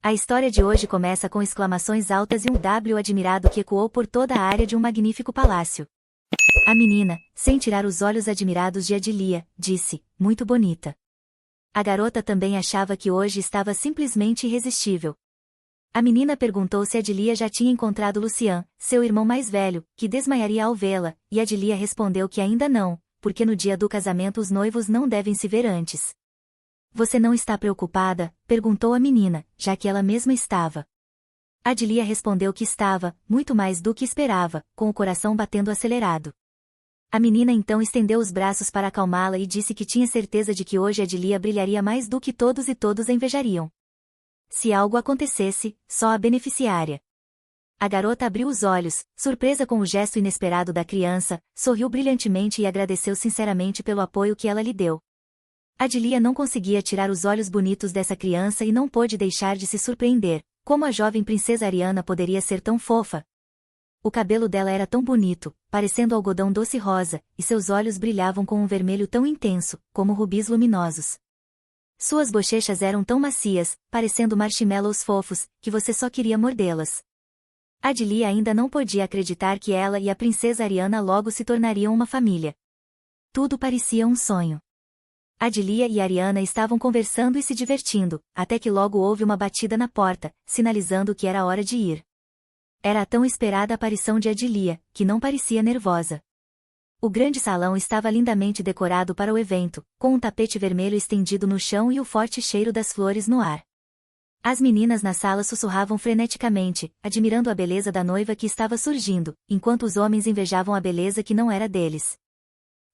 A história de hoje começa com exclamações altas e um W admirado que ecoou por toda a área de um magnífico palácio. A menina, sem tirar os olhos admirados de Adilia, disse, muito bonita. A garota também achava que hoje estava simplesmente irresistível. A menina perguntou se Adilia já tinha encontrado Lucian, seu irmão mais velho, que desmaiaria ao vê-la, e Adilia respondeu que ainda não, porque no dia do casamento os noivos não devem se ver antes. Você não está preocupada? Perguntou a menina, já que ela mesma estava. Adilia respondeu que estava, muito mais do que esperava, com o coração batendo acelerado. A menina então estendeu os braços para acalmá-la e disse que tinha certeza de que hoje Adilia brilharia mais do que todos e todos a invejariam. Se algo acontecesse, só a beneficiária. A garota abriu os olhos, surpresa com o gesto inesperado da criança, sorriu brilhantemente e agradeceu sinceramente pelo apoio que ela lhe deu. Adilia não conseguia tirar os olhos bonitos dessa criança e não pôde deixar de se surpreender. Como a jovem princesa Ariana poderia ser tão fofa? O cabelo dela era tão bonito, parecendo algodão doce rosa, e seus olhos brilhavam com um vermelho tão intenso, como rubis luminosos. Suas bochechas eram tão macias, parecendo marshmallows fofos, que você só queria mordê-las. Adilia ainda não podia acreditar que ela e a princesa Ariana logo se tornariam uma família. Tudo parecia um sonho. Adilia e Ariana estavam conversando e se divertindo, até que logo houve uma batida na porta, sinalizando que era hora de ir. Era a tão esperada aparição de Adilia, que não parecia nervosa. O grande salão estava lindamente decorado para o evento, com um tapete vermelho estendido no chão e o forte cheiro das flores no ar. As meninas na sala sussurravam freneticamente, admirando a beleza da noiva que estava surgindo, enquanto os homens invejavam a beleza que não era deles.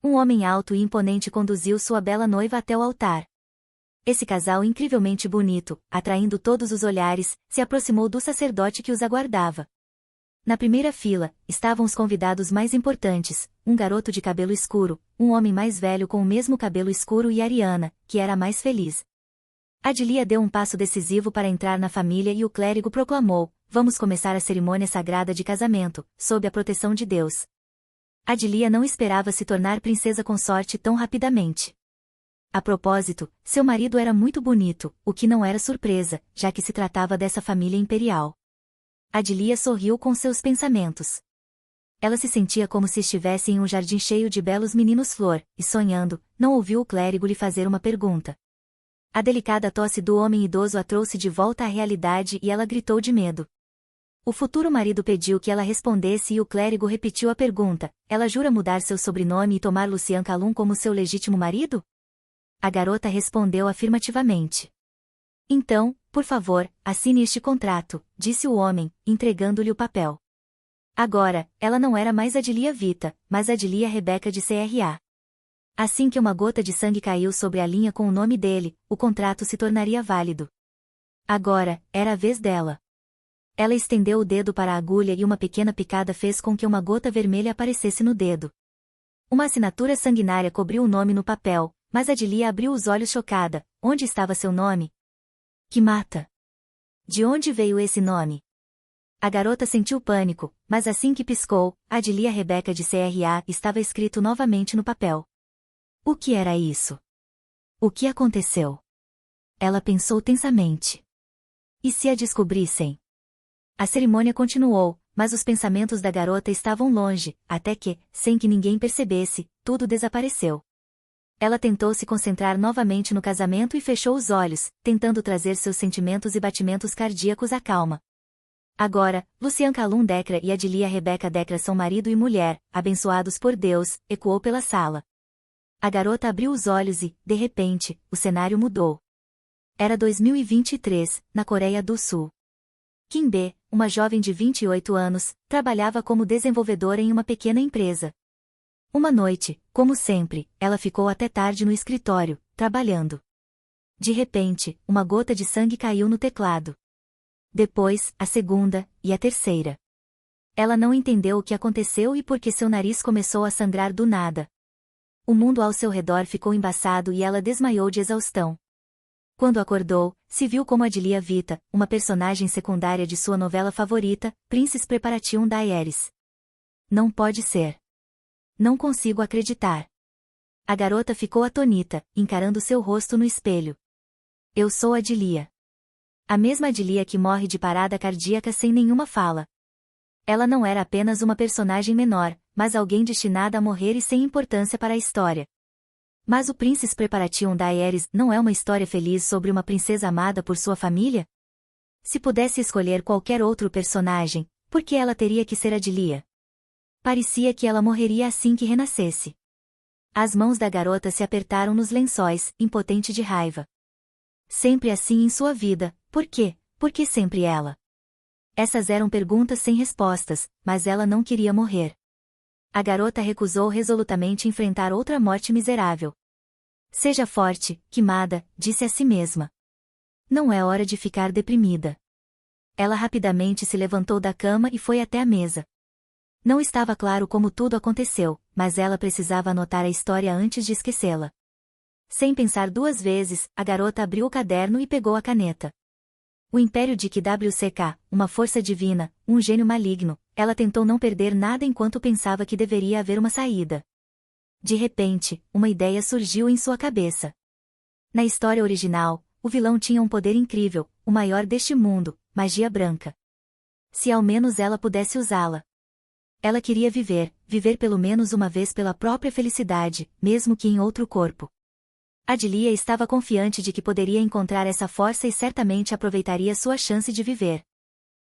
Um homem alto e imponente conduziu sua bela noiva até o altar. Esse casal incrivelmente bonito, atraindo todos os olhares, se aproximou do sacerdote que os aguardava. Na primeira fila, estavam os convidados mais importantes, um garoto de cabelo escuro, um homem mais velho com o mesmo cabelo escuro e Ariana, que era a mais feliz. Adilia deu um passo decisivo para entrar na família e o clérigo proclamou, vamos começar a cerimônia sagrada de casamento, sob a proteção de Deus. Adilia não esperava se tornar princesa consorte tão rapidamente. A propósito, seu marido era muito bonito, o que não era surpresa, já que se tratava dessa família imperial. Adilia sorriu com seus pensamentos. Ela se sentia como se estivesse em um jardim cheio de belos meninos flor, e sonhando, não ouviu o clérigo lhe fazer uma pergunta. A delicada tosse do homem idoso a trouxe de volta à realidade e ela gritou de medo. O futuro marido pediu que ela respondesse e o clérigo repetiu a pergunta, ela jura mudar seu sobrenome e tomar Lucian Calum como seu legítimo marido? A garota respondeu afirmativamente. Então, por favor, assine este contrato, disse o homem, entregando-lhe o papel. Agora, ela não era mais Adilia Vita, mas Adilia Rebeca de CRA. Assim que uma gota de sangue caiu sobre a linha com o nome dele, o contrato se tornaria válido. Agora, era a vez dela. Ela estendeu o dedo para a agulha e uma pequena picada fez com que uma gota vermelha aparecesse no dedo. Uma assinatura sanguinária cobriu o nome no papel, mas Adilia abriu os olhos chocada. Onde estava seu nome? Que mata! De onde veio esse nome? A garota sentiu pânico, mas assim que piscou, Adilia Rebeca de CRA estava escrito novamente no papel. O que era isso? O que aconteceu? Ela pensou tensamente. E se a descobrissem? A cerimônia continuou, mas os pensamentos da garota estavam longe, até que, sem que ninguém percebesse, tudo desapareceu. Ela tentou se concentrar novamente no casamento e fechou os olhos, tentando trazer seus sentimentos e batimentos cardíacos à calma. Agora, Lucian Calum Decra e Adilia Rebeca Decra são marido e mulher, abençoados por Deus, ecoou pela sala. A garota abriu os olhos e, de repente, o cenário mudou. Era 2023, na Coreia do Sul. Kim B, uma jovem de 28 anos, trabalhava como desenvolvedora em uma pequena empresa. Uma noite, como sempre, ela ficou até tarde no escritório, trabalhando. De repente, uma gota de sangue caiu no teclado. Depois, a segunda, e a terceira. Ela não entendeu o que aconteceu e por que seu nariz começou a sangrar do nada. O mundo ao seu redor ficou embaçado e ela desmaiou de exaustão. Quando acordou, se viu como Adilia Vita, uma personagem secundária de sua novela favorita, Princess Preparation Diaries. Não pode ser. Não consigo acreditar. A garota ficou atônita, encarando seu rosto no espelho. Eu sou Adilia. A mesma Adilia que morre de parada cardíaca sem nenhuma fala. Ela não era apenas uma personagem menor, mas alguém destinada a morrer e sem importância para a história. Mas o Príncipe Preparation Diaries não é uma história feliz sobre uma princesa amada por sua família? Se pudesse escolher qualquer outro personagem, por que ela teria que ser Adilia? Parecia que ela morreria assim que renascesse. As mãos da garota se apertaram nos lençóis, impotente de raiva. Sempre assim em sua vida, por quê? Por que sempre ela? Essas eram perguntas sem respostas, mas ela não queria morrer. A garota recusou resolutamente enfrentar outra morte miserável. Seja forte, Kimada, disse a si mesma. Não é hora de ficar deprimida. Ela rapidamente se levantou da cama e foi até a mesa. Não estava claro como tudo aconteceu, mas ela precisava anotar a história antes de esquecê-la. Sem pensar duas vezes, a garota abriu o caderno e pegou a caneta. O Império de KWCK, uma força divina, um gênio maligno, ela tentou não perder nada enquanto pensava que deveria haver uma saída. De repente, uma ideia surgiu em sua cabeça. Na história original, o vilão tinha um poder incrível, o maior deste mundo, magia branca. Se ao menos ela pudesse usá-la. Ela queria viver pelo menos uma vez pela própria felicidade, mesmo que em outro corpo. Adilia estava confiante de que poderia encontrar essa força e certamente aproveitaria sua chance de viver.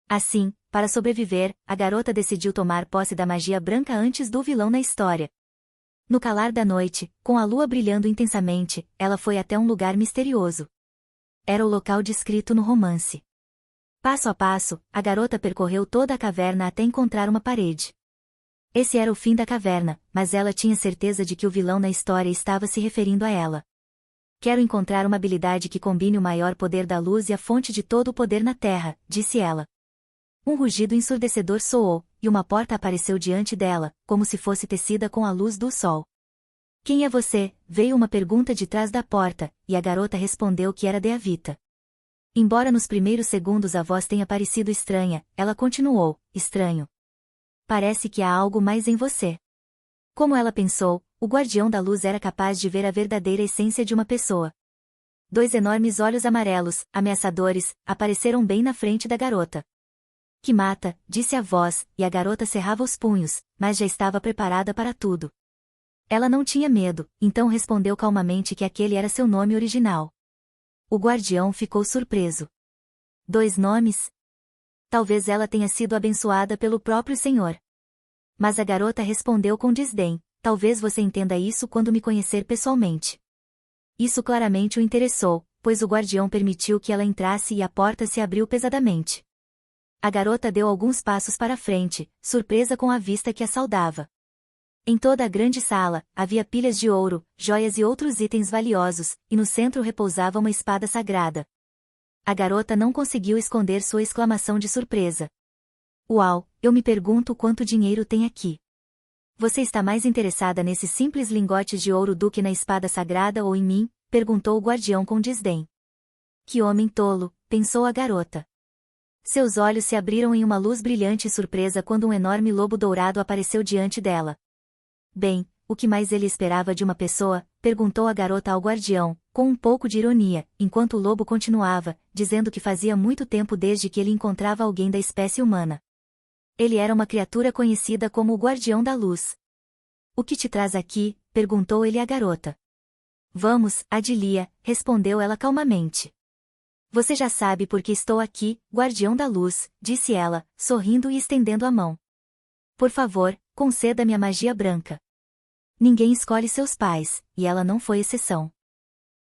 Assim, para sobreviver, a garota decidiu tomar posse da magia branca antes do vilão na história. No calar da noite, com a lua brilhando intensamente, ela foi até um lugar misterioso. Era o local descrito no romance. Passo a passo, a garota percorreu toda a caverna até encontrar uma parede. Esse era o fim da caverna, mas ela tinha certeza de que o vilão na história estava se referindo a ela. Quero encontrar uma habilidade que combine o maior poder da luz e a fonte de todo o poder na Terra, disse ela. Um rugido ensurdecedor soou, e uma porta apareceu diante dela, como se fosse tecida com a luz do sol. Quem é você? Veio uma pergunta de trás da porta, e a garota respondeu que era Deavita. Embora nos primeiros segundos a voz tenha parecido estranha, ela continuou, estranho. Parece que há algo mais em você. Como ela pensou, o guardião da luz era capaz de ver a verdadeira essência de uma pessoa. Dois enormes olhos amarelos, ameaçadores, apareceram bem na frente da garota. Kimata, disse a voz, e a garota cerrava os punhos, mas já estava preparada para tudo. Ela não tinha medo, então respondeu calmamente que aquele era seu nome original. O guardião ficou surpreso. 2 nomes? Talvez ela tenha sido abençoada pelo próprio Senhor. Mas a garota respondeu com desdém, talvez você entenda isso quando me conhecer pessoalmente. Isso claramente o interessou, pois o guardião permitiu que ela entrasse e a porta se abriu pesadamente. A garota deu alguns passos para frente, surpresa com a vista que a saudava. Em toda a grande sala, havia pilhas de ouro, joias e outros itens valiosos, e no centro repousava uma espada sagrada. A garota não conseguiu esconder sua exclamação de surpresa. Uau, eu me pergunto quanto dinheiro tem aqui. Você está mais interessada nesses simples lingotes de ouro do que na espada sagrada ou em mim? Perguntou o guardião com desdém. Que homem tolo, pensou a garota. Seus olhos se abriram em uma luz brilhante e surpresa quando um enorme lobo dourado apareceu diante dela. Bem, o que mais ele esperava de uma pessoa? Perguntou a garota ao guardião, com um pouco de ironia, enquanto o lobo continuava, dizendo que fazia muito tempo desde que ele encontrava alguém da espécie humana. Ele era uma criatura conhecida como o Guardião da Luz. O que te traz aqui? Perguntou ele à garota. Vamos, Adilia, respondeu ela calmamente. Você já sabe por que estou aqui, Guardião da Luz, disse ela, sorrindo e estendendo a mão. Por favor, conceda-me a magia branca. Ninguém escolhe seus pais, e ela não foi exceção.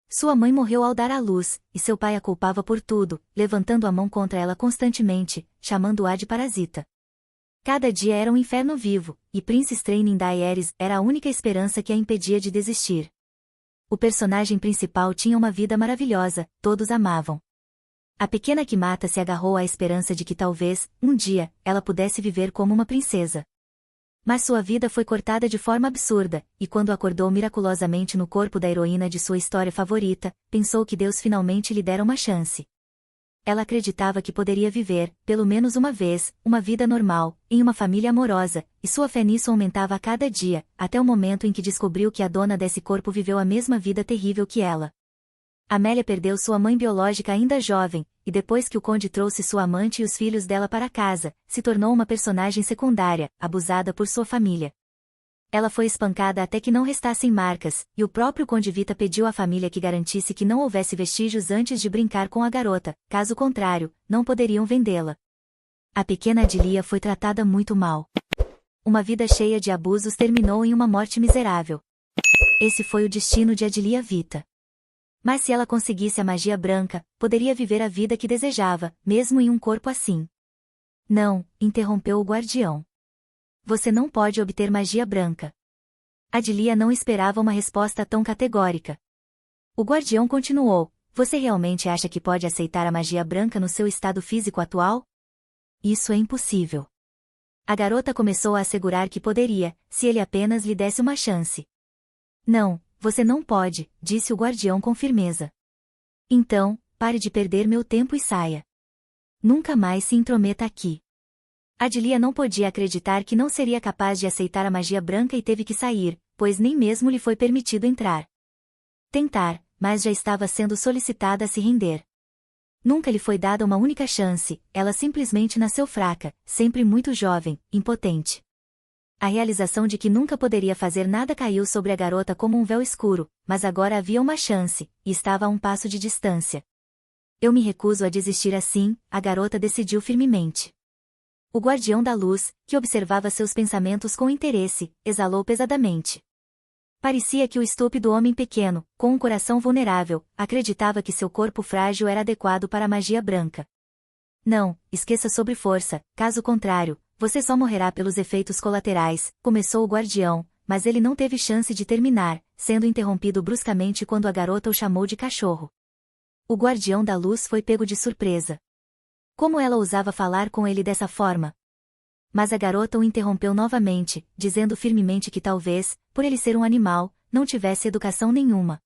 Sua mãe morreu ao dar à luz, e seu pai a culpava por tudo, levantando a mão contra ela constantemente, chamando-a de parasita. Cada dia era um inferno vivo, e Princess Training Diaries era a única esperança que a impedia de desistir. O personagem principal tinha uma vida maravilhosa, todos amavam. A pequena Kimata se agarrou à esperança de que talvez, um dia, ela pudesse viver como uma princesa. Mas sua vida foi cortada de forma absurda, e quando acordou miraculosamente no corpo da heroína de sua história favorita, pensou que Deus finalmente lhe dera uma chance. Ela acreditava que poderia viver, pelo menos uma vez, uma vida normal, em uma família amorosa, e sua fé nisso aumentava a cada dia, até o momento em que descobriu que a dona desse corpo viveu a mesma vida terrível que ela. Amélia perdeu sua mãe biológica ainda jovem, e depois que o conde trouxe sua amante e os filhos dela para casa, se tornou uma personagem secundária, abusada por sua família. Ela foi espancada até que não restassem marcas, e o próprio conde Vita pediu à família que garantisse que não houvesse vestígios antes de brincar com a garota, caso contrário, não poderiam vendê-la. A pequena Adilia foi tratada muito mal. Uma vida cheia de abusos terminou em uma morte miserável. Esse foi o destino de Adilia Vita. Mas se ela conseguisse a magia branca, poderia viver a vida que desejava, mesmo em um corpo assim. Não, interrompeu o guardião. Você não pode obter magia branca. Adilia não esperava uma resposta tão categórica. O guardião continuou: você realmente acha que pode aceitar a magia branca no seu estado físico atual? Isso é impossível. A garota começou a assegurar que poderia, se ele apenas lhe desse uma chance. Não, você não pode, disse o guardião com firmeza. Então, pare de perder meu tempo e saia. Nunca mais se intrometa aqui. Adilia não podia acreditar que não seria capaz de aceitar a magia branca e teve que sair, pois nem mesmo lhe foi permitido entrar. Tentar, mas já estava sendo solicitada a se render. Nunca lhe foi dada uma única chance, ela simplesmente nasceu fraca, sempre muito jovem, impotente. A realização de que nunca poderia fazer nada caiu sobre a garota como um véu escuro, mas agora havia uma chance, e estava a um passo de distância. Eu me recuso a desistir assim, a garota decidiu firmemente. O guardião da luz, que observava seus pensamentos com interesse, exalou pesadamente. Parecia que o estúpido homem pequeno, com um coração vulnerável, acreditava que seu corpo frágil era adequado para a magia branca. Não, esqueça sobre força, caso contrário, você só morrerá pelos efeitos colaterais, começou o guardião, mas ele não teve chance de terminar, sendo interrompido bruscamente quando a garota o chamou de cachorro. O guardião da luz foi pego de surpresa. Como ela ousava falar com ele dessa forma? Mas a garota o interrompeu novamente, dizendo firmemente que talvez, por ele ser um animal, não tivesse educação nenhuma.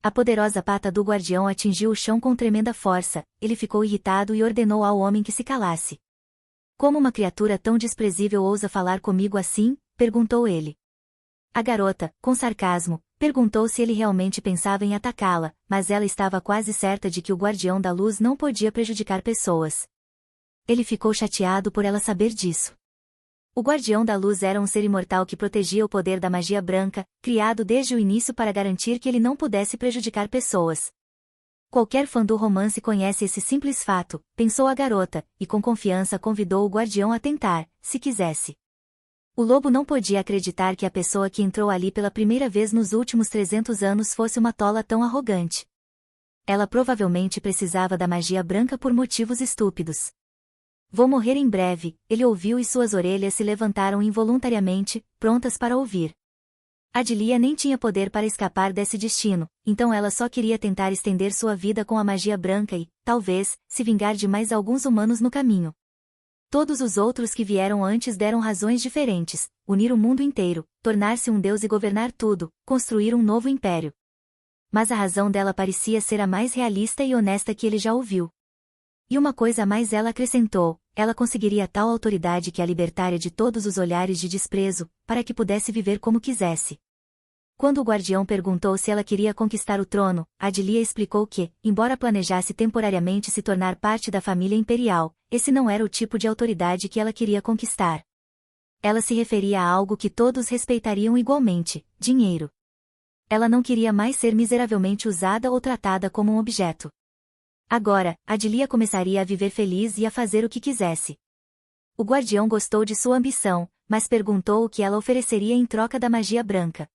A poderosa pata do guardião atingiu o chão com tremenda força, ele ficou irritado e ordenou ao homem que se calasse. Como uma criatura tão desprezível ousa falar comigo assim? Perguntou ele. A garota, com sarcasmo, perguntou se ele realmente pensava em atacá-la, mas ela estava quase certa de que o guardião da luz não podia prejudicar pessoas. Ele ficou chateado por ela saber disso. O guardião da luz era um ser imortal que protegia o poder da magia branca, criado desde o início para garantir que ele não pudesse prejudicar pessoas. Qualquer fã do romance conhece esse simples fato, pensou a garota, e com confiança convidou o guardião a tentar, se quisesse. O lobo não podia acreditar que a pessoa que entrou ali pela primeira vez nos últimos 300 anos fosse uma tola tão arrogante. Ela provavelmente precisava da magia branca por motivos estúpidos. Vou morrer em breve, ele ouviu e suas orelhas se levantaram involuntariamente, prontas para ouvir. Adilia nem tinha poder para escapar desse destino, então ela só queria tentar estender sua vida com a magia branca e, talvez, se vingar de mais alguns humanos no caminho. Todos os outros que vieram antes deram razões diferentes: unir o mundo inteiro, tornar-se um deus e governar tudo, construir um novo império. Mas a razão dela parecia ser a mais realista e honesta que ele já ouviu. E uma coisa a mais ela acrescentou: ela conseguiria tal autoridade que a libertaria de todos os olhares de desprezo, para que pudesse viver como quisesse. Quando o guardião perguntou se ela queria conquistar o trono, Adilia explicou que, embora planejasse temporariamente se tornar parte da família imperial, esse não era o tipo de autoridade que ela queria conquistar. Ela se referia a algo que todos respeitariam igualmente: dinheiro. Ela não queria mais ser miseravelmente usada ou tratada como um objeto. Agora, Adilia começaria a viver feliz e a fazer o que quisesse. O guardião gostou de sua ambição, mas perguntou o que ela ofereceria em troca da magia branca.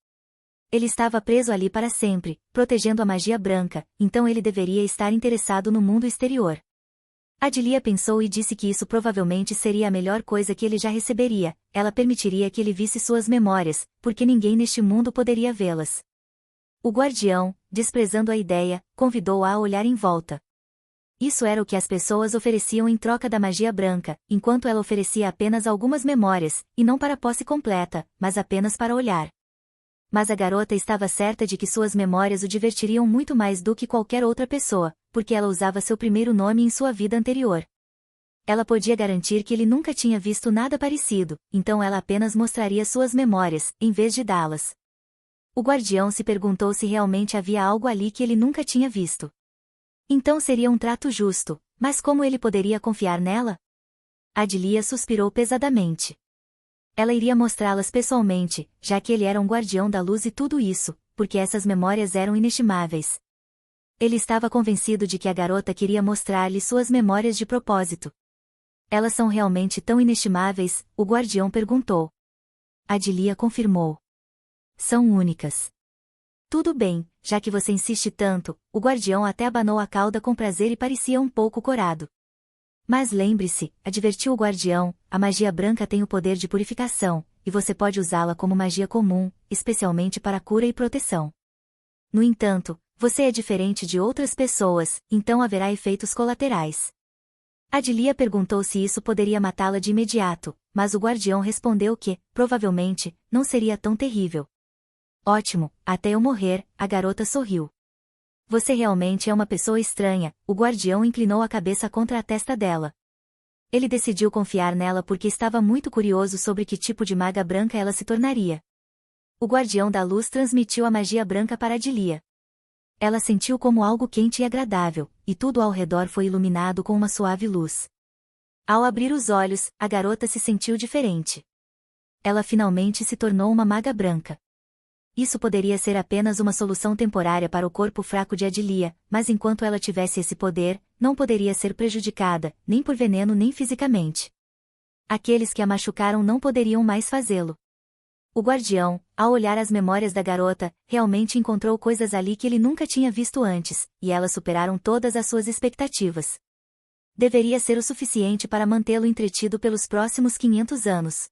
Ele estava preso ali para sempre, protegendo a magia branca, então ele deveria estar interessado no mundo exterior. Adilia pensou e disse que isso provavelmente seria a melhor coisa que ele já receberia: ela permitiria que ele visse suas memórias, porque ninguém neste mundo poderia vê-las. O guardião, desprezando a ideia, convidou-a a olhar em volta. Isso era o que as pessoas ofereciam em troca da magia branca, enquanto ela oferecia apenas algumas memórias, e não para a posse completa, mas apenas para olhar. Mas a garota estava certa de que suas memórias o divertiriam muito mais do que qualquer outra pessoa, porque ela usava seu primeiro nome em sua vida anterior. Ela podia garantir que ele nunca tinha visto nada parecido, então ela apenas mostraria suas memórias, em vez de dá-las. O guardião se perguntou se realmente havia algo ali que ele nunca tinha visto. Então seria um trato justo, mas como ele poderia confiar nela? Adilia suspirou pesadamente. Ela iria mostrá-las pessoalmente, já que ele era um guardião da luz e tudo isso, porque essas memórias eram inestimáveis. Ele estava convencido de que a garota queria mostrar-lhe suas memórias de propósito. Elas são realmente tão inestimáveis? O guardião perguntou. Adilia confirmou. São únicas. Tudo bem, já que você insiste tanto, o guardião até abanou a cauda com prazer e parecia um pouco corado. Mas lembre-se, advertiu o guardião, a magia branca tem o poder de purificação, e você pode usá-la como magia comum, especialmente para cura e proteção. No entanto, você é diferente de outras pessoas, então haverá efeitos colaterais. Adilia perguntou se isso poderia matá-la de imediato, mas o guardião respondeu que, provavelmente, não seria tão terrível. Ótimo, até eu morrer, a garota sorriu. Você realmente é uma pessoa estranha, o guardião inclinou a cabeça contra a testa dela. Ele decidiu confiar nela porque estava muito curioso sobre que tipo de maga branca ela se tornaria. O guardião da luz transmitiu a magia branca para Adilia. Ela sentiu como algo quente e agradável, e tudo ao redor foi iluminado com uma suave luz. Ao abrir os olhos, a garota se sentiu diferente. Ela finalmente se tornou uma maga branca. Isso poderia ser apenas uma solução temporária para o corpo fraco de Adilia, mas enquanto ela tivesse esse poder, não poderia ser prejudicada, nem por veneno nem fisicamente. Aqueles que a machucaram não poderiam mais fazê-lo. O guardião, ao olhar as memórias da garota, realmente encontrou coisas ali que ele nunca tinha visto antes, e elas superaram todas as suas expectativas. Deveria ser o suficiente para mantê-lo entretido pelos próximos 500 anos.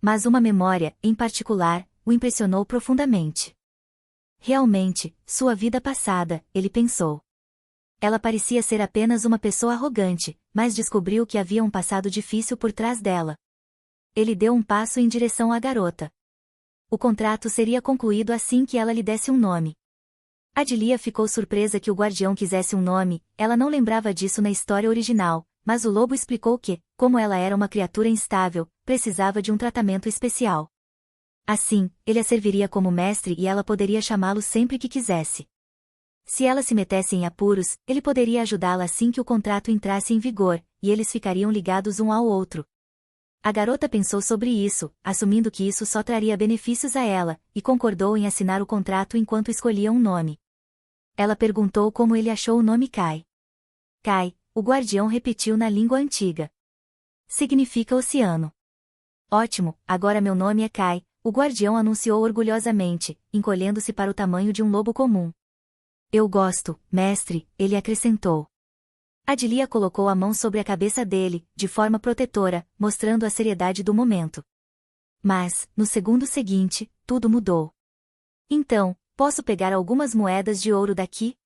Mas uma memória, em particular, o impressionou profundamente. Realmente, sua vida passada, ele pensou. Ela parecia ser apenas uma pessoa arrogante, mas descobriu que havia um passado difícil por trás dela. Ele deu um passo em direção à garota. O contrato seria concluído assim que ela lhe desse um nome. Adilia ficou surpresa que o guardião quisesse um nome, ela não lembrava disso na história original, mas o lobo explicou que, como ela era uma criatura instável, precisava de um tratamento especial. Assim, ele a serviria como mestre e ela poderia chamá-lo sempre que quisesse. Se ela se metesse em apuros, ele poderia ajudá-la assim que o contrato entrasse em vigor, e eles ficariam ligados um ao outro. A garota pensou sobre isso, assumindo que isso só traria benefícios a ela, e concordou em assinar o contrato enquanto escolhia um nome. Ela perguntou como ele achou o nome Kai. Kai, o guardião repetiu na língua antiga. Significa oceano. Ótimo, agora meu nome é Kai, o guardião anunciou orgulhosamente, encolhendo-se para o tamanho de um lobo comum. Eu gosto, mestre, ele acrescentou. Adilia colocou a mão sobre a cabeça dele, de forma protetora, mostrando a seriedade do momento. Mas, no segundo seguinte, tudo mudou. Então, posso pegar algumas moedas de ouro daqui?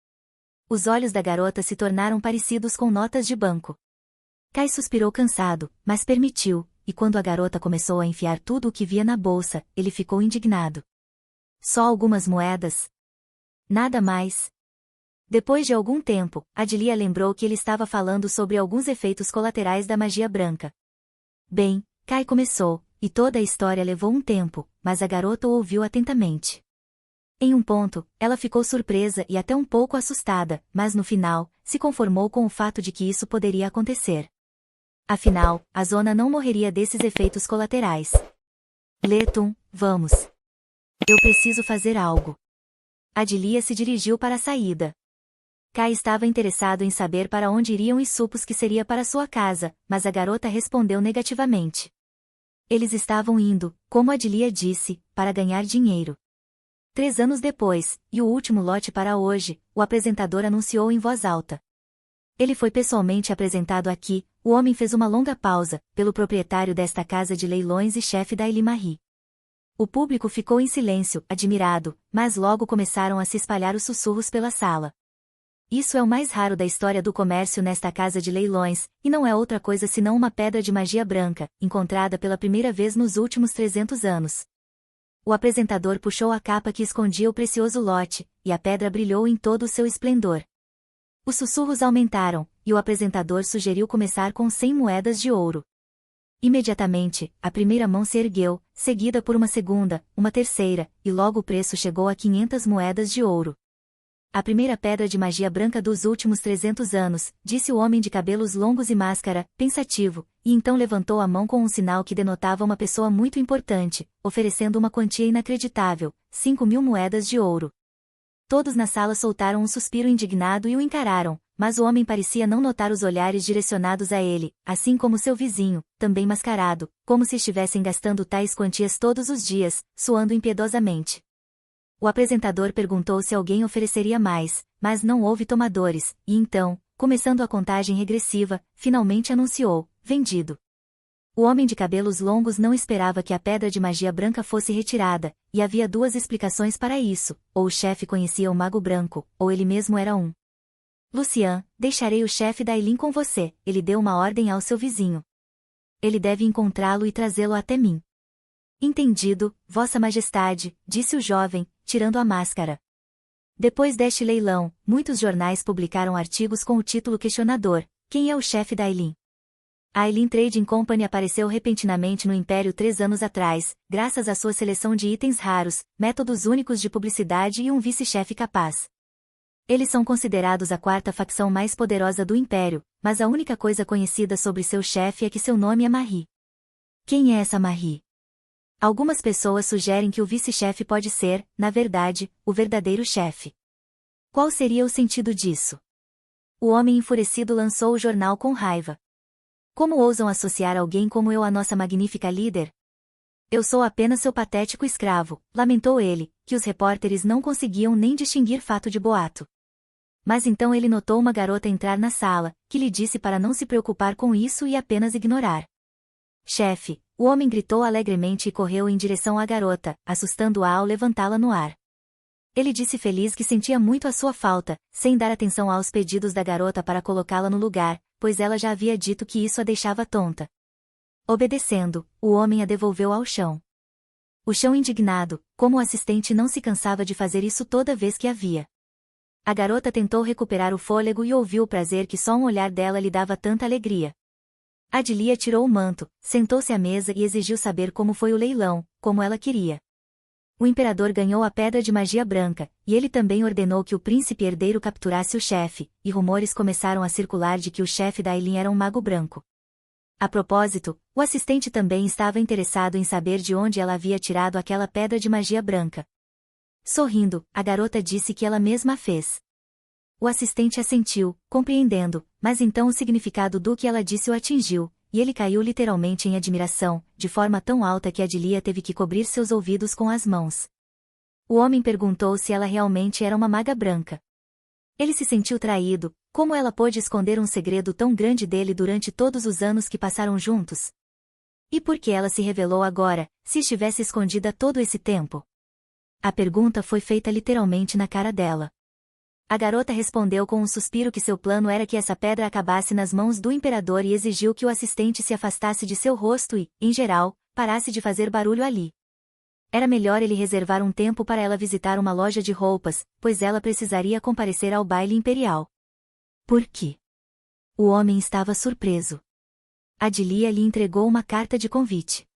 Os olhos da garota se tornaram parecidos com notas de banco. Kai suspirou cansado, mas permitiu, e quando a garota começou a enfiar tudo o que via na bolsa, ele ficou indignado. Só algumas moedas? Nada mais. Depois de algum tempo, Adilia lembrou que ele estava falando sobre alguns efeitos colaterais da magia branca. Bem, Kai começou, e toda a história levou um tempo, mas a garota o ouviu atentamente. Em um ponto, ela ficou surpresa e até um pouco assustada, mas no final, se conformou com o fato de que isso poderia acontecer. Afinal, a zona não morreria desses efeitos colaterais. Letum, vamos. Eu preciso fazer algo. Adilia se dirigiu para a saída. Kai estava interessado em saber para onde iriam e supôs que seria para sua casa, mas a garota respondeu negativamente. Eles estavam indo, como Adilia disse, para ganhar dinheiro. 3 anos depois, e o último lote para hoje, o apresentador anunciou em voz alta. Ele foi pessoalmente apresentado aqui, o homem fez uma longa pausa, pelo proprietário desta casa de leilões e chefe da Elimari. O público ficou em silêncio, admirado, mas logo começaram a se espalhar os sussurros pela sala. Isso é o mais raro da história do comércio nesta casa de leilões, e não é outra coisa senão uma pedra de magia branca, encontrada pela primeira vez nos últimos 300 anos. O apresentador puxou a capa que escondia o precioso lote, e a pedra brilhou em todo o seu esplendor. Os sussurros aumentaram, e o apresentador sugeriu começar com 100 moedas de ouro. Imediatamente, a primeira mão se ergueu, seguida por uma segunda, uma terceira, e logo o preço chegou a 500 moedas de ouro. A primeira pedra de magia branca dos últimos 300 anos, disse o homem de cabelos longos e máscara, pensativo, e então levantou a mão com um sinal que denotava uma pessoa muito importante, oferecendo uma quantia inacreditável, 5.000 moedas de ouro. Todos na sala soltaram um suspiro indignado e o encararam, mas o homem parecia não notar os olhares direcionados a ele, assim como seu vizinho, também mascarado, como se estivessem gastando tais quantias todos os dias, suando impiedosamente. O apresentador perguntou se alguém ofereceria mais, mas não houve tomadores, e então, começando a contagem regressiva, finalmente anunciou: vendido. O homem de cabelos longos não esperava que a pedra de magia branca fosse retirada, e havia duas explicações para isso: ou o chefe conhecia o Mago Branco, ou ele mesmo era um. Lucian, deixarei o chefe Dailin com você, ele deu uma ordem ao seu vizinho. Ele deve encontrá-lo e trazê-lo até mim. Entendido, Vossa Majestade, disse o jovem, tirando a máscara. Depois deste leilão, muitos jornais publicaram artigos com o título questionador: quem é o chefe da Ailin? A Ailin Trading Company apareceu repentinamente no Império 3 anos atrás, graças à sua seleção de itens raros, métodos únicos de publicidade e um vice-chefe capaz. Eles são considerados a quarta facção mais poderosa do Império, mas a única coisa conhecida sobre seu chefe é que seu nome é Marie. Quem é essa Marie? Algumas pessoas sugerem que o vice-chefe pode ser, na verdade, o verdadeiro chefe. Qual seria o sentido disso? O homem enfurecido lançou o jornal com raiva. Como ousam associar alguém como eu à nossa magnífica líder? Eu sou apenas seu patético escravo, lamentou ele, que os repórteres não conseguiam nem distinguir fato de boato. Mas então ele notou uma garota entrar na sala, que lhe disse para não se preocupar com isso e apenas ignorar. Chefe, o homem gritou alegremente e correu em direção à garota, assustando-a ao levantá-la no ar. Ele disse feliz que sentia muito a sua falta, sem dar atenção aos pedidos da garota para colocá-la no lugar, pois ela já havia dito que isso a deixava tonta. Obedecendo, o homem a devolveu ao chão. O chão indignado, como o assistente não se cansava de fazer isso toda vez que a via. A garota tentou recuperar o fôlego e ouviu o prazer que só um olhar dela lhe dava tanta alegria. Adilia tirou o manto, sentou-se à mesa e exigiu saber como foi o leilão, como ela queria. O imperador ganhou a pedra de magia branca, e ele também ordenou que o príncipe herdeiro capturasse o chefe, e rumores começaram a circular de que o chefe da Ailin era um mago branco. A propósito, o assistente também estava interessado em saber de onde ela havia tirado aquela pedra de magia branca. Sorrindo, a garota disse que ela mesma a fez. O assistente assentiu, compreendendo, mas então o significado do que ela disse o atingiu, e ele caiu literalmente em admiração, de forma tão alta que Adilia teve que cobrir seus ouvidos com as mãos. O homem perguntou se ela realmente era uma maga branca. Ele se sentiu traído, como ela pôde esconder um segredo tão grande dele durante todos os anos que passaram juntos? E por que ela se revelou agora, se estivesse escondida todo esse tempo? A pergunta foi feita literalmente na cara dela. A garota respondeu com um suspiro que seu plano era que essa pedra acabasse nas mãos do imperador e exigiu que o assistente se afastasse de seu rosto e, em geral, parasse de fazer barulho ali. Era melhor ele reservar um tempo para ela visitar uma loja de roupas, pois ela precisaria comparecer ao baile imperial. Por quê? O homem estava surpreso. Adilia lhe entregou uma carta de convite.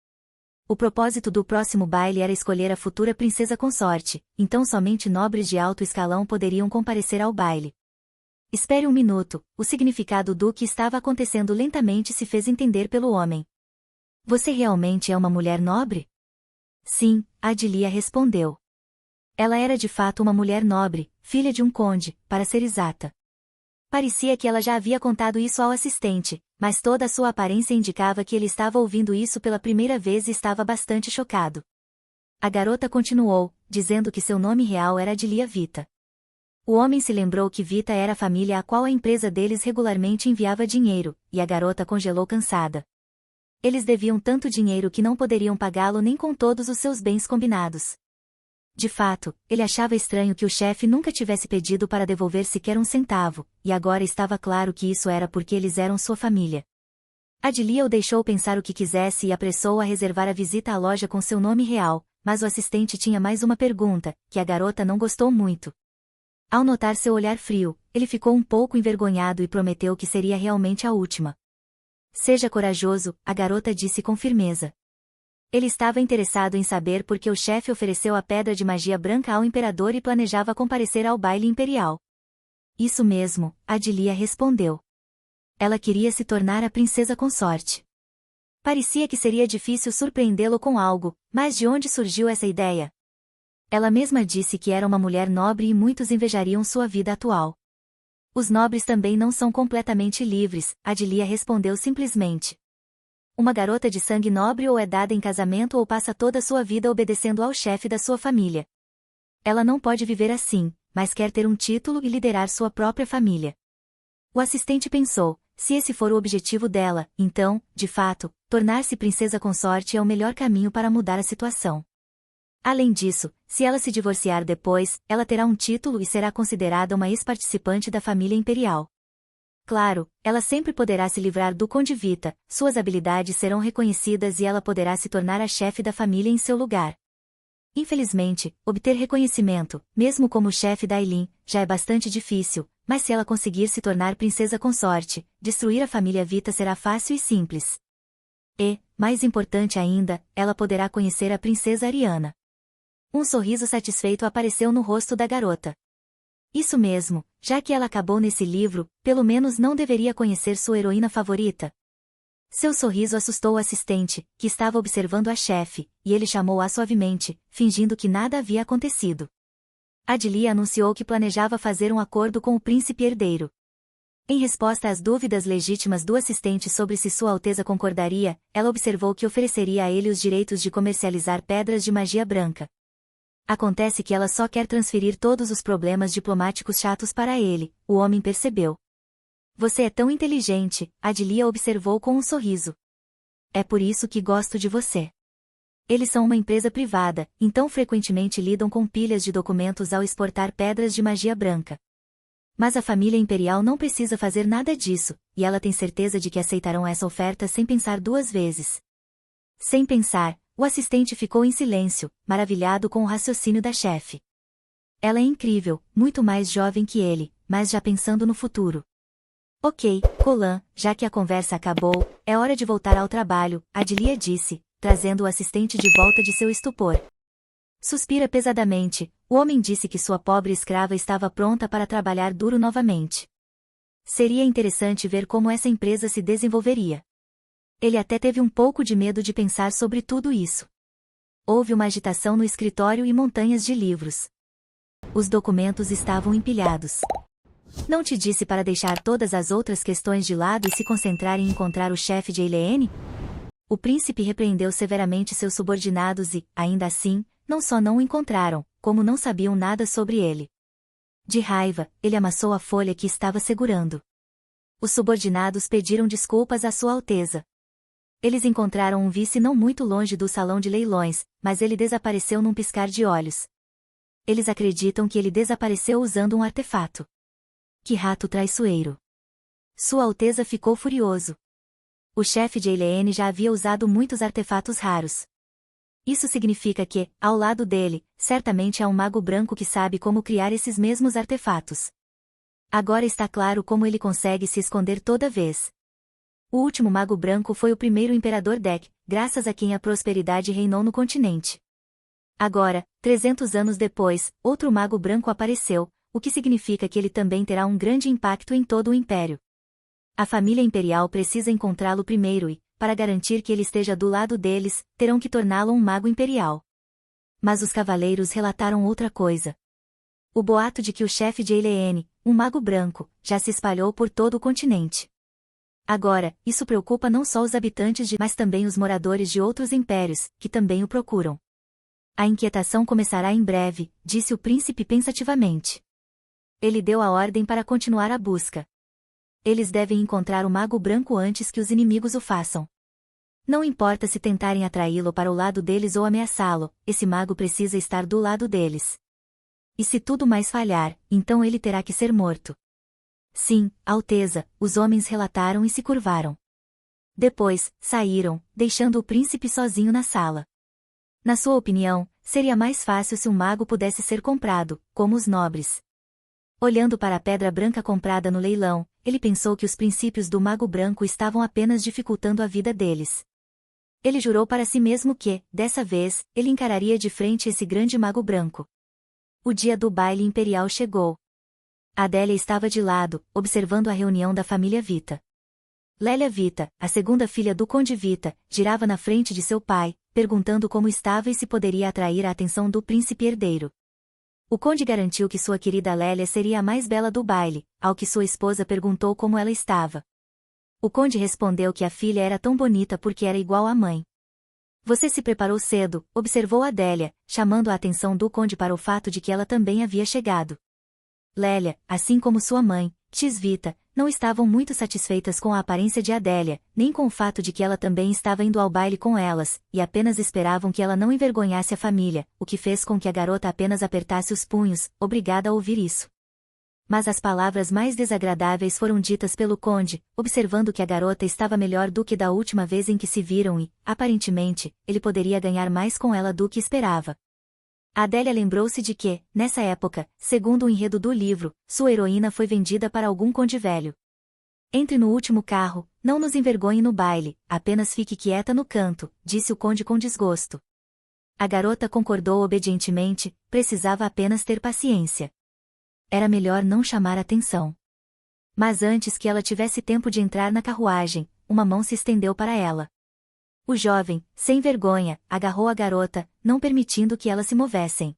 O propósito do próximo baile era escolher a futura princesa consorte, então somente nobres de alto escalão poderiam comparecer ao baile. Espere um minuto, o significado do que estava acontecendo lentamente se fez entender pelo homem. Você realmente é uma mulher nobre? Sim, Adilia respondeu. Ela era de fato uma mulher nobre, filha de um conde, para ser exata. Parecia que ela já havia contado isso ao assistente, mas toda a sua aparência indicava que ele estava ouvindo isso pela primeira vez e estava bastante chocado. A garota continuou, dizendo que seu nome real era Adilia Vita. O homem se lembrou que Vita era a família a qual a empresa deles regularmente enviava dinheiro, e a garota congelou cansada. Eles deviam tanto dinheiro que não poderiam pagá-lo nem com todos os seus bens combinados. De fato, ele achava estranho que o chefe nunca tivesse pedido para devolver sequer um centavo, e agora estava claro que isso era porque eles eram sua família. Adilia o deixou pensar o que quisesse e apressou a reservar a visita à loja com seu nome real, mas o assistente tinha mais uma pergunta, que a garota não gostou muito. Ao notar seu olhar frio, ele ficou um pouco envergonhado e prometeu que seria realmente a última. Seja corajoso, a garota disse com firmeza. Ele estava interessado em saber por que o chefe ofereceu a pedra de magia branca ao imperador e planejava comparecer ao baile imperial. Isso mesmo, Adilia respondeu. Ela queria se tornar a princesa consorte. Parecia que seria difícil surpreendê-lo com algo, mas de onde surgiu essa ideia? Ela mesma disse que era uma mulher nobre e muitos invejariam sua vida atual. Os nobres também não são completamente livres, Adilia respondeu simplesmente. Uma garota de sangue nobre ou é dada em casamento ou passa toda sua vida obedecendo ao chefe da sua família. Ela não pode viver assim, mas quer ter um título e liderar sua própria família. O assistente pensou, se esse for o objetivo dela, então, de fato, tornar-se princesa consorte é o melhor caminho para mudar a situação. Além disso, se ela se divorciar depois, ela terá um título e será considerada uma ex-participante da família imperial. Claro, ela sempre poderá se livrar do Conde Vita, suas habilidades serão reconhecidas e ela poderá se tornar a chefe da família em seu lugar. Infelizmente, obter reconhecimento, mesmo como chefe da Eileen, já é bastante difícil, mas se ela conseguir se tornar princesa consorte, destruir a família Vita será fácil e simples. E, mais importante ainda, ela poderá conhecer a princesa Ariana. Um sorriso satisfeito apareceu no rosto da garota. Isso mesmo, já que ela acabou nesse livro, pelo menos não deveria conhecer sua heroína favorita. Seu sorriso assustou o assistente, que estava observando a chefe, e ele chamou-a suavemente, fingindo que nada havia acontecido. Adilia anunciou que planejava fazer um acordo com o príncipe herdeiro. Em resposta às dúvidas legítimas do assistente sobre se Sua Alteza concordaria, ela observou que ofereceria a ele os direitos de comercializar pedras de magia branca. Acontece que ela só quer transferir todos os problemas diplomáticos chatos para ele, o homem percebeu. Você é tão inteligente, Adilia observou com um sorriso. É por isso que gosto de você. Eles são uma empresa privada, então frequentemente lidam com pilhas de documentos ao exportar pedras de magia branca. Mas a família imperial não precisa fazer nada disso, e ela tem certeza de que aceitarão essa oferta sem pensar duas vezes. Sem pensar, o assistente ficou em silêncio, maravilhado com o raciocínio da chefe. Ela é incrível, muito mais jovem que ele, mas já pensando no futuro. Ok, Colan, já que a conversa acabou, é hora de voltar ao trabalho, Adilia disse, trazendo o assistente de volta de seu estupor. Suspira pesadamente, o homem disse que sua pobre escrava estava pronta para trabalhar duro novamente. Seria interessante ver como essa empresa se desenvolveria. Ele até teve um pouco de medo de pensar sobre tudo isso. Houve uma agitação no escritório e montanhas de livros. Os documentos estavam empilhados. Não te disse para deixar todas as outras questões de lado e se concentrar em encontrar o chefe de Eileene? O príncipe repreendeu severamente seus subordinados e, ainda assim, não só não o encontraram, como não sabiam nada sobre ele. De raiva, ele amassou a folha que estava segurando. Os subordinados pediram desculpas à Sua Alteza. Eles encontraram um vice não muito longe do salão de leilões, mas ele desapareceu num piscar de olhos. Eles acreditam que ele desapareceu usando um artefato. Que rato traiçoeiro! Sua Alteza ficou furioso. O chefe de Eileene já havia usado muitos artefatos raros. Isso significa que, ao lado dele, certamente há um mago branco que sabe como criar esses mesmos artefatos. Agora está claro como ele consegue se esconder toda vez. O último mago branco foi o primeiro imperador Deck, graças a quem a prosperidade reinou no continente. Agora, 300 anos depois, outro mago branco apareceu, o que significa que ele também terá um grande impacto em todo o império. A família imperial precisa encontrá-lo primeiro e, para garantir que ele esteja do lado deles, terão que torná-lo um mago imperial. Mas os cavaleiros relataram outra coisa. O boato de que o chefe de Eileene, um mago branco, já se espalhou por todo o continente. Agora, isso preocupa não só os habitantes mas também os moradores de outros impérios, que também o procuram. A inquietação começará em breve, disse o príncipe pensativamente. Ele deu a ordem para continuar a busca. Eles devem encontrar o mago branco antes que os inimigos o façam. Não importa se tentarem atraí-lo para o lado deles ou ameaçá-lo, esse mago precisa estar do lado deles. E se tudo mais falhar, então ele terá que ser morto. Sim, Alteza, os homens relataram e se curvaram. Depois, saíram, deixando o príncipe sozinho na sala. Na sua opinião, seria mais fácil se um mago pudesse ser comprado, como os nobres. Olhando para a pedra branca comprada no leilão, ele pensou que os princípios do mago branco estavam apenas dificultando a vida deles. Ele jurou para si mesmo que, dessa vez, ele encararia de frente esse grande mago branco. O dia do baile imperial chegou. Adélia estava de lado, observando a reunião da família Vita. Lélia Vita, a segunda filha do Conde Vita, girava na frente de seu pai, perguntando como estava e se poderia atrair a atenção do príncipe herdeiro. O conde garantiu que sua querida Lélia seria a mais bela do baile, ao que sua esposa perguntou como ela estava. O conde respondeu que a filha era tão bonita porque era igual à mãe. Você se preparou cedo, observou Adélia, chamando a atenção do conde para o fato de que ela também havia chegado. Lélia, assim como sua mãe, Vita, não estavam muito satisfeitas com a aparência de Adélia, nem com o fato de que ela também estava indo ao baile com elas, e apenas esperavam que ela não envergonhasse a família, o que fez com que a garota apenas apertasse os punhos, obrigada a ouvir isso. Mas as palavras mais desagradáveis foram ditas pelo conde, observando que a garota estava melhor do que da última vez em que se viram e, aparentemente, ele poderia ganhar mais com ela do que esperava. Adélia lembrou-se de que, nessa época, segundo o enredo do livro, sua heroína foi vendida para algum conde velho. Entre no último carro, não nos envergonhe no baile, apenas fique quieta no canto, disse o conde com desgosto. A garota concordou obedientemente, precisava apenas ter paciência. Era melhor não chamar atenção. Mas antes que ela tivesse tempo de entrar na carruagem, uma mão se estendeu para ela. O jovem, sem vergonha, agarrou a garota, não permitindo que elas se movessem.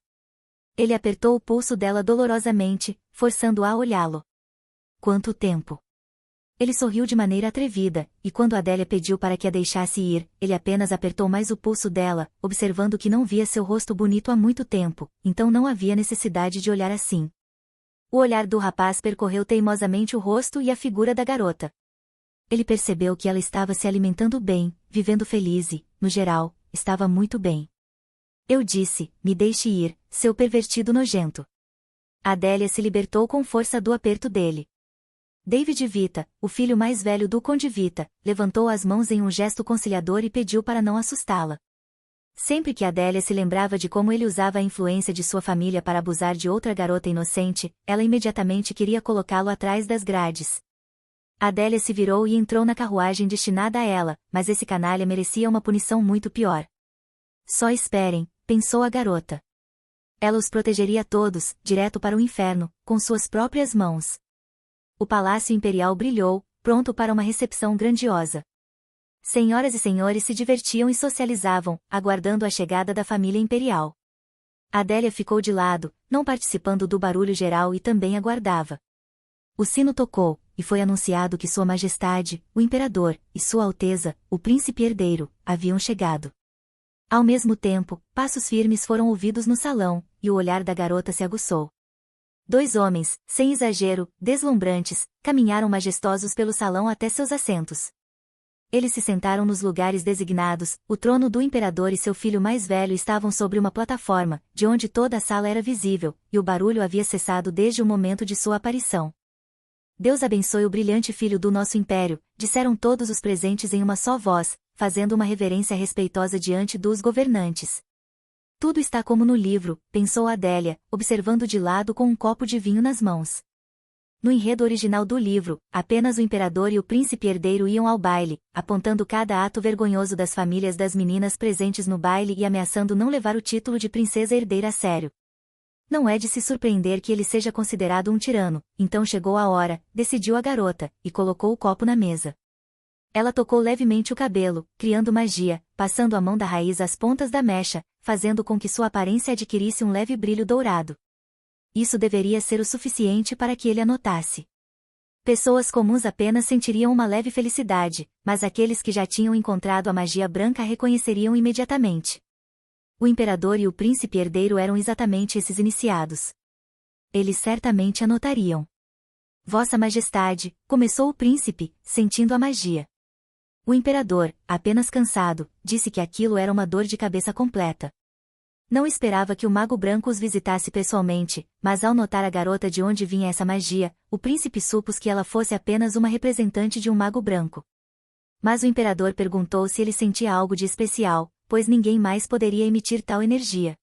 Ele apertou o pulso dela dolorosamente, forçando-a a olhá-lo. Quanto tempo! Ele sorriu de maneira atrevida, e quando Adélia pediu para que a deixasse ir, ele apenas apertou mais o pulso dela, observando que não via seu rosto bonito há muito tempo, então não havia necessidade de olhar assim. O olhar do rapaz percorreu teimosamente o rosto e a figura da garota. Ele percebeu que ela estava se alimentando bem, vivendo feliz e, no geral, estava muito bem. Eu disse, me deixe ir, seu pervertido nojento. Adélia se libertou com força do aperto dele. David Vita, o filho mais velho do Conde Vita, levantou as mãos em um gesto conciliador e pediu para não assustá-la. Sempre que Adélia se lembrava de como ele usava a influência de sua família para abusar de outra garota inocente, ela imediatamente queria colocá-lo atrás das grades. Adélia se virou e entrou na carruagem destinada a ela, mas esse canalha merecia uma punição muito pior. Só esperem, pensou a garota. Ela os protegeria todos, direto para o inferno, com suas próprias mãos. O palácio imperial brilhou, pronto para uma recepção grandiosa. Senhoras e senhores se divertiam e socializavam, aguardando a chegada da família imperial. Adélia ficou de lado, não participando do barulho geral e também aguardava. O sino tocou, e foi anunciado que Sua Majestade, o Imperador, e Sua Alteza, o Príncipe Herdeiro, haviam chegado. Ao mesmo tempo, passos firmes foram ouvidos no salão, e o olhar da garota se aguçou. 2 homens, sem exagero, deslumbrantes, caminharam majestosos pelo salão até seus assentos. Eles se sentaram nos lugares designados, o trono do imperador e seu filho mais velho estavam sobre uma plataforma, de onde toda a sala era visível, e o barulho havia cessado desde o momento de sua aparição. Deus abençoe o brilhante filho do nosso império, disseram todos os presentes em uma só voz, fazendo uma reverência respeitosa diante dos governantes. Tudo está como no livro, pensou Adélia, observando de lado com um copo de vinho nas mãos. No enredo original do livro, apenas o imperador e o príncipe herdeiro iam ao baile, apontando cada ato vergonhoso das famílias das meninas presentes no baile e ameaçando não levar o título de princesa herdeira a sério. Não é de se surpreender que ele seja considerado um tirano, então chegou a hora, decidiu a garota, e colocou o copo na mesa. Ela tocou levemente o cabelo, criando magia, passando a mão da raiz às pontas da mecha, fazendo com que sua aparência adquirisse um leve brilho dourado. Isso deveria ser o suficiente para que ele a notasse. Pessoas comuns apenas sentiriam uma leve felicidade, mas aqueles que já tinham encontrado a magia branca a reconheceriam imediatamente. O imperador e o príncipe herdeiro eram exatamente esses iniciados. Eles certamente a notariam. Vossa Majestade, começou o príncipe, sentindo a magia. O imperador, apenas cansado, disse que aquilo era uma dor de cabeça completa. Não esperava que o mago branco os visitasse pessoalmente, mas ao notar a garota de onde vinha essa magia, o príncipe supôs que ela fosse apenas uma representante de um mago branco. Mas o imperador perguntou se ele sentia algo de especial, pois ninguém mais poderia emitir tal energia.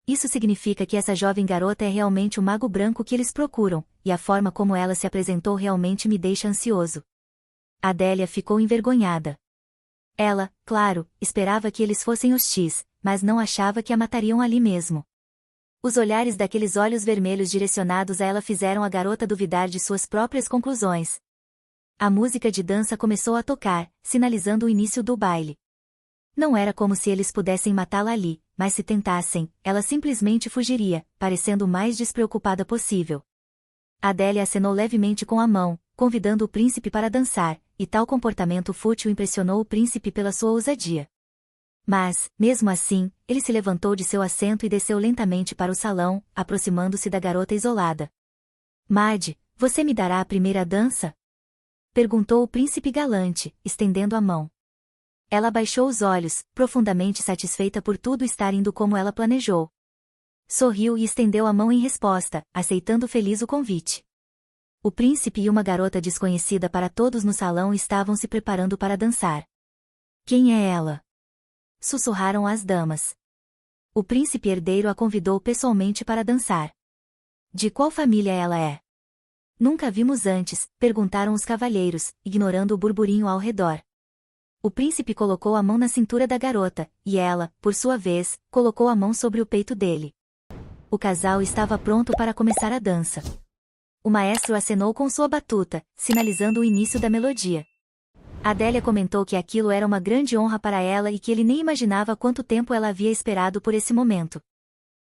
Isso significa que essa jovem garota é realmente o mago branco que eles procuram, e a forma como ela se apresentou realmente me deixa ansioso. Adélia ficou envergonhada. Ela, claro, esperava que eles fossem hostis, mas não achava que a matariam ali mesmo. Os olhares daqueles olhos vermelhos direcionados a ela fizeram a garota duvidar de suas próprias conclusões. A música de dança começou a tocar, sinalizando o início do baile. Não era como se eles pudessem matá-la ali, mas se tentassem, ela simplesmente fugiria, parecendo o mais despreocupada possível. Adélia acenou levemente com a mão, convidando o príncipe para dançar, e tal comportamento fútil impressionou o príncipe pela sua ousadia. Mas, mesmo assim, ele se levantou de seu assento e desceu lentamente para o salão, aproximando-se da garota isolada. Mad, você me dará a primeira dança? Perguntou o príncipe galante, estendendo a mão. Ela baixou os olhos, profundamente satisfeita por tudo estar indo como ela planejou. Sorriu e estendeu a mão em resposta, aceitando feliz o convite. O príncipe e uma garota desconhecida para todos no salão estavam se preparando para dançar. Quem é ela? Sussurraram as damas. O príncipe herdeiro a convidou pessoalmente para dançar. De qual família ela é? Nunca vimos antes, perguntaram os cavalheiros, ignorando o burburinho ao redor. O príncipe colocou a mão na cintura da garota, e ela, por sua vez, colocou a mão sobre o peito dele. O casal estava pronto para começar a dança. O maestro acenou com sua batuta, sinalizando o início da melodia. Adélia comentou que aquilo era uma grande honra para ela e que ele nem imaginava quanto tempo ela havia esperado por esse momento.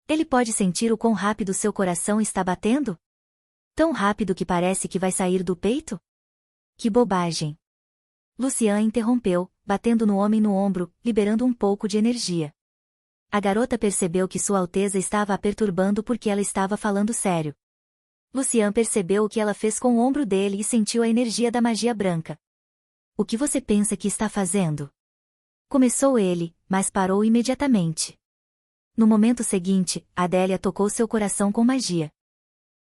Ele pode sentir o quão rápido seu coração está batendo? Tão rápido que parece que vai sair do peito? Que bobagem! Lucian interrompeu, batendo no homem no ombro, liberando um pouco de energia. A garota percebeu que Sua Alteza estava a perturbando porque ela estava falando sério. Lucian percebeu o que ela fez com o ombro dele e sentiu a energia da magia branca. O que você pensa que está fazendo? Começou ele, mas parou imediatamente. No momento seguinte, Adélia tocou seu coração com magia.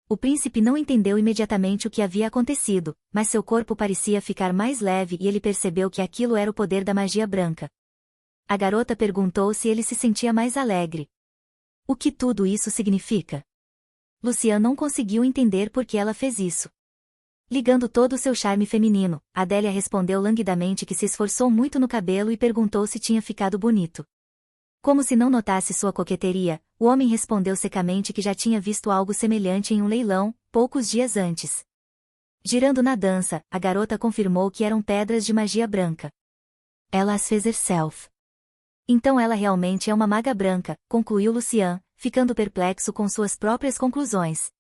O príncipe não entendeu imediatamente o que havia acontecido, mas seu corpo parecia ficar mais leve e ele percebeu que aquilo era o poder da magia branca. A garota perguntou se ele se sentia mais alegre. O que tudo isso significa? Lucian não conseguiu entender por que ela fez isso. Ligando todo o seu charme feminino, Adélia respondeu languidamente que se esforçou muito no cabelo e perguntou se tinha ficado bonito. Como se não notasse sua coqueteria, o homem respondeu secamente que já tinha visto algo semelhante em um leilão, poucos dias antes. Girando na dança, a garota confirmou que eram pedras de magia branca. Ela as fez herself. Então ela realmente é uma maga branca, concluiu Lucian, ficando perplexo com suas próprias conclusões.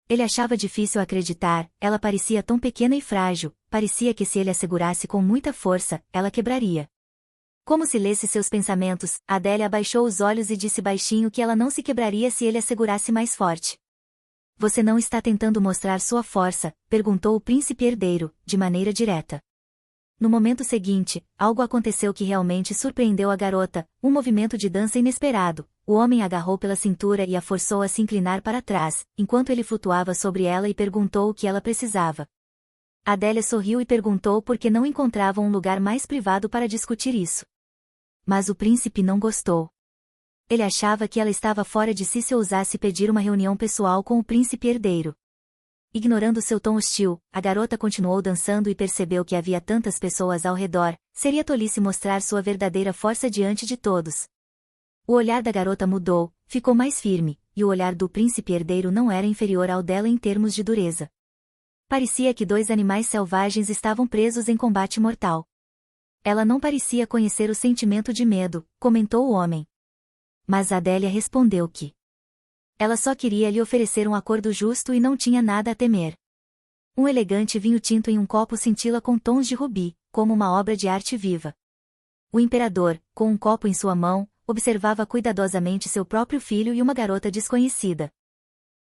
Ele achava difícil acreditar, ela parecia tão pequena e frágil, parecia que se ele a segurasse com muita força, ela quebraria. Como se lesse seus pensamentos, Adélia abaixou os olhos e disse baixinho que ela não se quebraria se ele a segurasse mais forte. Você não está tentando mostrar sua força? Perguntou o príncipe herdeiro, de maneira direta. No momento seguinte, algo aconteceu que realmente surpreendeu a garota, um movimento de dança inesperado. O homem a agarrou pela cintura e a forçou a se inclinar para trás, enquanto ele flutuava sobre ela e perguntou o que ela precisava. Adélia sorriu e perguntou por que não encontravam um lugar mais privado para discutir isso. Mas o príncipe não gostou. Ele achava que ela estava fora de si se ousasse pedir uma reunião pessoal com o príncipe herdeiro. Ignorando seu tom hostil, a garota continuou dançando e percebeu que havia tantas pessoas ao redor, seria tolice mostrar sua verdadeira força diante de todos. O olhar da garota mudou, ficou mais firme, e o olhar do príncipe herdeiro não era inferior ao dela em termos de dureza. Parecia que dois animais selvagens estavam presos em combate mortal. Ela não parecia conhecer o sentimento de medo, comentou o homem. Mas Adélia respondeu que ela só queria lhe oferecer um acordo justo e não tinha nada a temer. Um elegante vinho tinto em um copo cintila com tons de rubi, como uma obra de arte viva. O imperador, com um copo em sua mão, observava cuidadosamente seu próprio filho e uma garota desconhecida.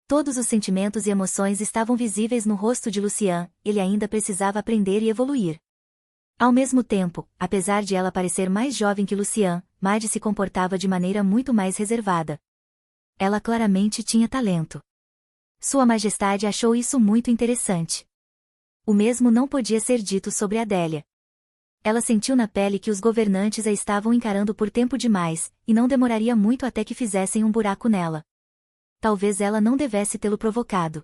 Todos os sentimentos e emoções estavam visíveis no rosto de Lucian, ele ainda precisava aprender e evoluir. Ao mesmo tempo, apesar de ela parecer mais jovem que Lucian, Mad se comportava de maneira muito mais reservada. Ela claramente tinha talento. Sua Majestade achou isso muito interessante. O mesmo não podia ser dito sobre Adélia. Ela sentiu na pele que os governantes a estavam encarando por tempo demais, e não demoraria muito até que fizessem um buraco nela. Talvez ela não devesse tê-lo provocado.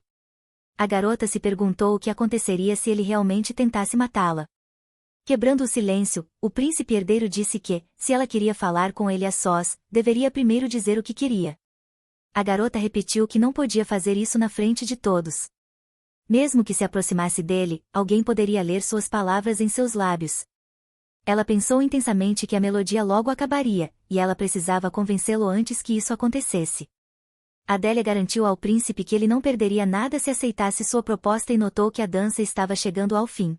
A garota se perguntou o que aconteceria se ele realmente tentasse matá-la. Quebrando o silêncio, o príncipe herdeiro disse que, se ela queria falar com ele a sós, deveria primeiro dizer o que queria. A garota repetiu que não podia fazer isso na frente de todos. Mesmo que se aproximasse dele, alguém poderia ler suas palavras em seus lábios. Ela pensou intensamente que a melodia logo acabaria, e ela precisava convencê-lo antes que isso acontecesse. Adélia garantiu ao príncipe que ele não perderia nada se aceitasse sua proposta e notou que a dança estava chegando ao fim.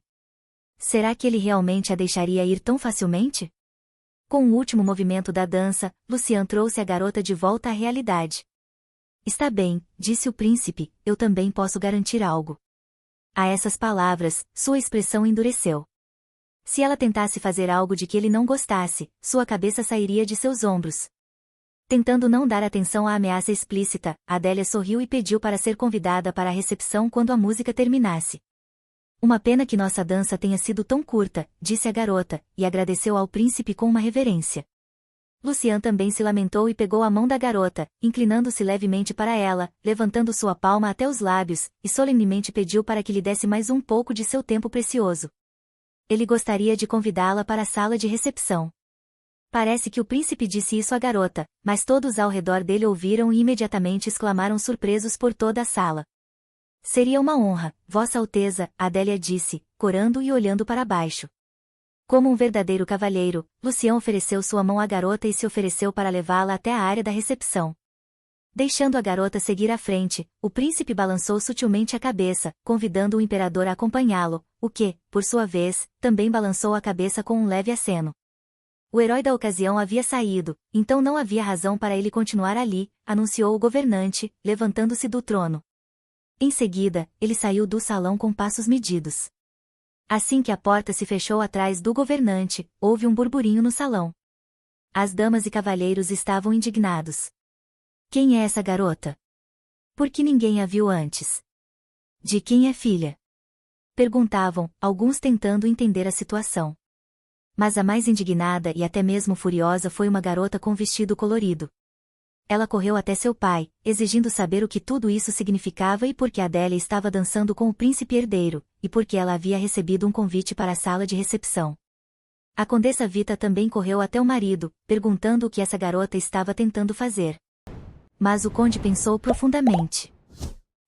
Será que ele realmente a deixaria ir tão facilmente? Com o último movimento da dança, Lucian trouxe a garota de volta à realidade. Está bem, disse o príncipe, eu também posso garantir algo. A essas palavras, sua expressão endureceu. Se ela tentasse fazer algo de que ele não gostasse, sua cabeça sairia de seus ombros. Tentando não dar atenção à ameaça explícita, Adélia sorriu e pediu para ser convidada para a recepção quando a música terminasse. Uma pena que nossa dança tenha sido tão curta, disse a garota, e agradeceu ao príncipe com uma reverência. Lucian também se lamentou e pegou a mão da garota, inclinando-se levemente para ela, levantando sua palma até os lábios, e solenemente pediu para que lhe desse mais um pouco de seu tempo precioso. Ele gostaria de convidá-la para a sala de recepção. Parece que o príncipe disse isso à garota, mas todos ao redor dele ouviram e imediatamente exclamaram surpresos por toda a sala. Seria uma honra, Vossa Alteza, Adélia disse, corando e olhando para baixo. Como um verdadeiro cavalheiro, Lucian ofereceu sua mão à garota e se ofereceu para levá-la até a área da recepção. Deixando a garota seguir à frente, o príncipe balançou sutilmente a cabeça, convidando o imperador a acompanhá-lo, o que, por sua vez, também balançou a cabeça com um leve aceno. O herói da ocasião havia saído, então não havia razão para ele continuar ali, anunciou o governante, levantando-se do trono. Em seguida, ele saiu do salão com passos medidos. Assim que a porta se fechou atrás do governante, houve um burburinho no salão. As damas e cavalheiros estavam indignados. Quem é essa garota? Por que ninguém a viu antes? De quem é filha? Perguntavam, alguns tentando entender a situação. Mas a mais indignada e até mesmo furiosa foi uma garota com vestido colorido. Ela correu até seu pai, exigindo saber o que tudo isso significava e por que Adélia estava dançando com o príncipe herdeiro, e por que ela havia recebido um convite para a sala de recepção. A condessa Vita também correu até o marido, perguntando o que essa garota estava tentando fazer. Mas o conde pensou profundamente.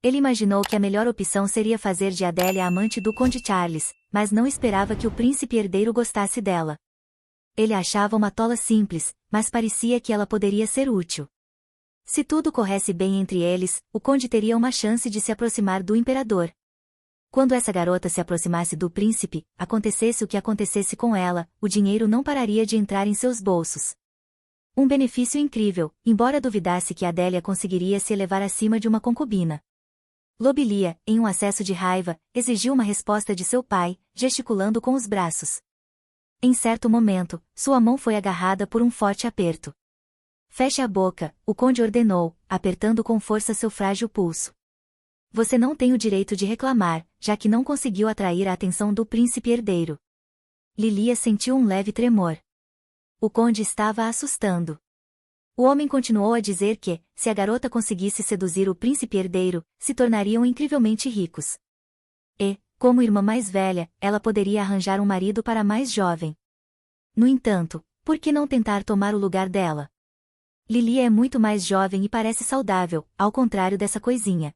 Ele imaginou que a melhor opção seria fazer de Adélia a amante do conde Charles, mas não esperava que o príncipe herdeiro gostasse dela. Ele a achava uma tola simples, mas parecia que ela poderia ser útil. Se tudo corresse bem entre eles, o conde teria uma chance de se aproximar do imperador. Quando essa garota se aproximasse do príncipe, acontecesse o que acontecesse com ela, o dinheiro não pararia de entrar em seus bolsos. Um benefício incrível, embora duvidasse que Adélia conseguiria se elevar acima de uma concubina. Lobelia, em um acesso de raiva, exigiu uma resposta de seu pai, gesticulando com os braços. Em certo momento, sua mão foi agarrada por um forte aperto. Feche a boca, o conde ordenou, apertando com força seu frágil pulso. Você não tem o direito de reclamar, já que não conseguiu atrair a atenção do príncipe herdeiro. Lilia sentiu um leve tremor. O conde estava a assustando. O homem continuou a dizer que, se a garota conseguisse seduzir o príncipe herdeiro, se tornariam incrivelmente ricos. E, como irmã mais velha, ela poderia arranjar um marido para mais jovem. No entanto, por que não tentar tomar o lugar dela? Lilia é muito mais jovem e parece saudável, ao contrário dessa coisinha.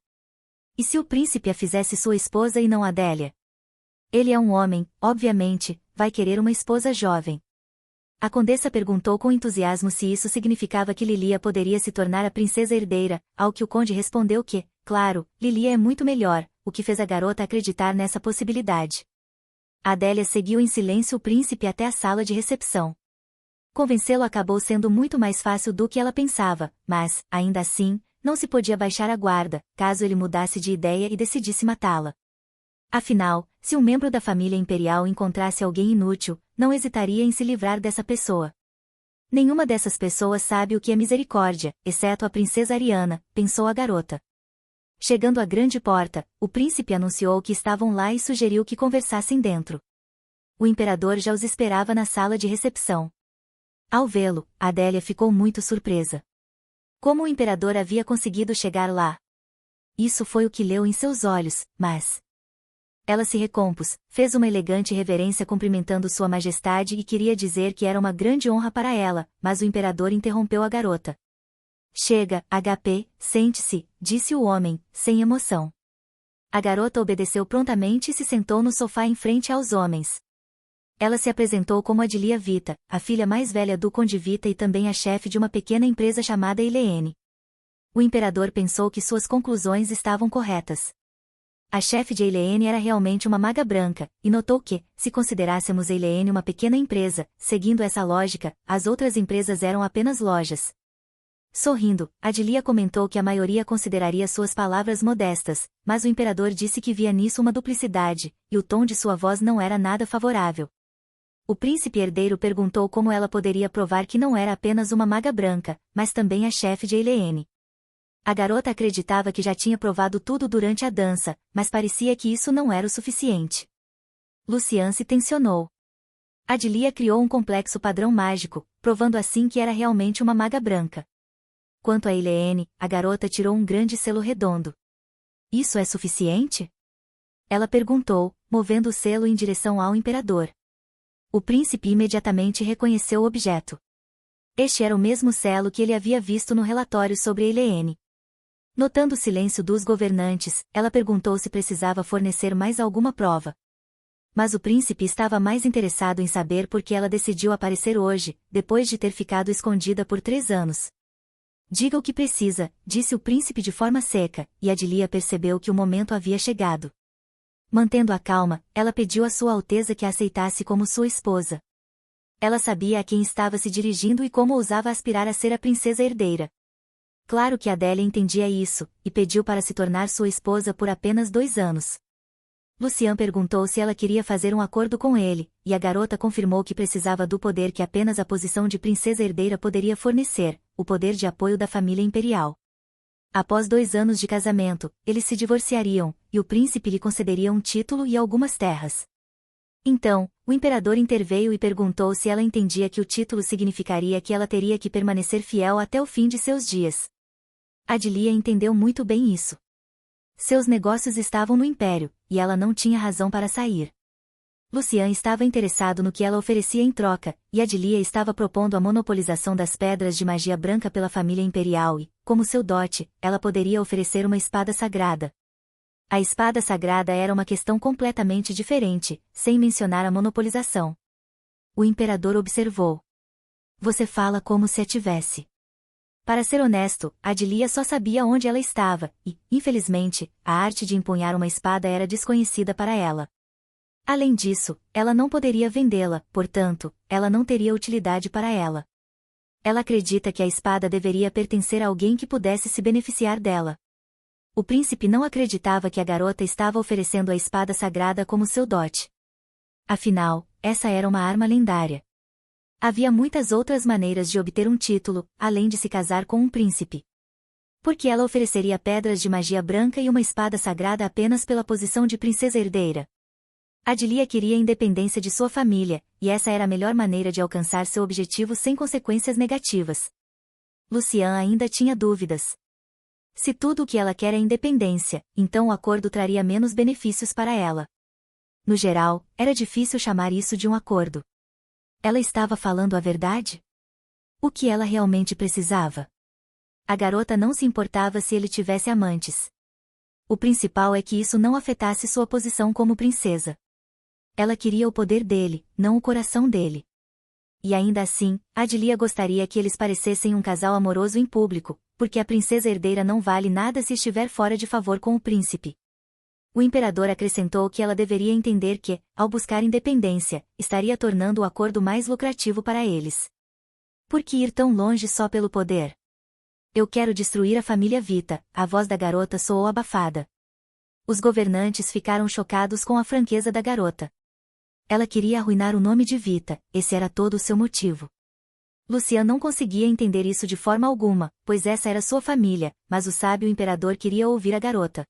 E se o príncipe a fizesse sua esposa e não Adélia? Ele é um homem, obviamente, vai querer uma esposa jovem. A condessa perguntou com entusiasmo se isso significava que Lilia poderia se tornar a princesa herdeira, ao que o conde respondeu que, claro, Lilia é muito melhor, o que fez a garota acreditar nessa possibilidade. Adélia seguiu em silêncio o príncipe até a sala de recepção. Convencê-lo acabou sendo muito mais fácil do que ela pensava, mas, ainda assim, não se podia baixar a guarda, caso ele mudasse de ideia e decidisse matá-la. Afinal, se um membro da família imperial encontrasse alguém inútil, não hesitaria em se livrar dessa pessoa. Nenhuma dessas pessoas sabe o que é misericórdia, exceto a princesa Ariana, pensou a garota. Chegando à grande porta, o príncipe anunciou que estavam lá e sugeriu que conversassem dentro. O imperador já os esperava na sala de recepção. Ao vê-lo, Adélia ficou muito surpresa. Como o imperador havia conseguido chegar lá? Isso foi o que leu em seus olhos, mas... Ela se recompôs, fez uma elegante reverência cumprimentando Sua Majestade e queria dizer que era uma grande honra para ela, mas o imperador interrompeu a garota. Chega, HP, sente-se, disse o homem, sem emoção. A garota obedeceu prontamente e se sentou no sofá em frente aos homens. Ela se apresentou como Adilia Vita, a filha mais velha do Conde Vita e também a chefe de uma pequena empresa chamada Eileene. O imperador pensou que suas conclusões estavam corretas. A chefe de Eileene era realmente uma maga branca, e notou que, se considerássemos Eileene uma pequena empresa, seguindo essa lógica, as outras empresas eram apenas lojas. Sorrindo, Adilia comentou que a maioria consideraria suas palavras modestas, mas o imperador disse que via nisso uma duplicidade, e o tom de sua voz não era nada favorável. O príncipe herdeiro perguntou como ela poderia provar que não era apenas uma maga branca, mas também a chefe de Eileene. A garota acreditava que já tinha provado tudo durante a dança, mas parecia que isso não era o suficiente. Lucian se tensionou. Adilia criou um complexo padrão mágico, provando assim que era realmente uma maga branca. Quanto a Eileene, a garota tirou um grande selo redondo. Isso é suficiente? Ela perguntou, movendo o selo em direção ao imperador. O príncipe imediatamente reconheceu o objeto. Este era o mesmo selo que ele havia visto no relatório sobre Eileene. Notando o silêncio dos governantes, ela perguntou se precisava fornecer mais alguma prova. Mas o príncipe estava mais interessado em saber por que ela decidiu aparecer hoje, depois de ter ficado escondida por 3 anos. Diga o que precisa, disse o príncipe de forma seca, e Adilia percebeu que o momento havia chegado. Mantendo a calma, ela pediu a Sua Alteza que a aceitasse como sua esposa. Ela sabia a quem estava se dirigindo e como ousava aspirar a ser a princesa herdeira. Claro que Adélia entendia isso, e pediu para se tornar sua esposa por apenas 2 anos. Lucian perguntou se ela queria fazer um acordo com ele, e a garota confirmou que precisava do poder que apenas a posição de princesa herdeira poderia fornecer, o poder de apoio da família imperial. Após 2 anos de casamento, eles se divorciariam, e o príncipe lhe concederia um título e algumas terras. Então, o imperador interveio e perguntou se ela entendia que o título significaria que ela teria que permanecer fiel até o fim de seus dias. Adilia entendeu muito bem isso. Seus negócios estavam no império, e ela não tinha razão para sair. Lucian estava interessado no que ela oferecia em troca, e Adilia estava propondo a monopolização das pedras de magia branca pela família imperial e, como seu dote, ela poderia oferecer uma espada sagrada. A espada sagrada era uma questão completamente diferente, sem mencionar a monopolização. O imperador observou. Você fala como se a tivesse. Para ser honesto, Adilia só sabia onde ela estava, e, infelizmente, a arte de empunhar uma espada era desconhecida para ela. Além disso, ela não poderia vendê-la, portanto, ela não teria utilidade para ela. Ela acredita que a espada deveria pertencer a alguém que pudesse se beneficiar dela. O príncipe não acreditava que a garota estava oferecendo a espada sagrada como seu dote. Afinal, essa era uma arma lendária. Havia muitas outras maneiras de obter um título, além de se casar com um príncipe. Por que ela ofereceria pedras de magia branca e uma espada sagrada apenas pela posição de princesa herdeira? Adilia queria a independência de sua família, e essa era a melhor maneira de alcançar seu objetivo sem consequências negativas. Lucian ainda tinha dúvidas. Se tudo o que ela quer é independência, então o acordo traria menos benefícios para ela. No geral, era difícil chamar isso de um acordo. Ela estava falando a verdade? O que ela realmente precisava? A garota não se importava se ele tivesse amantes. O principal é que isso não afetasse sua posição como princesa. Ela queria o poder dele, não o coração dele. E ainda assim, Adilia gostaria que eles parecessem um casal amoroso em público, porque a princesa herdeira não vale nada se estiver fora de favor com o príncipe. O imperador acrescentou que ela deveria entender que, ao buscar independência, estaria tornando o acordo mais lucrativo para eles. Por que ir tão longe só pelo poder? Eu quero destruir a família Vita, a voz da garota soou abafada. Os governantes ficaram chocados com a franqueza da garota. Ela queria arruinar o nome de Vita, esse era todo o seu motivo. Lucian não conseguia entender isso de forma alguma, pois essa era sua família, mas o sábio imperador queria ouvir a garota.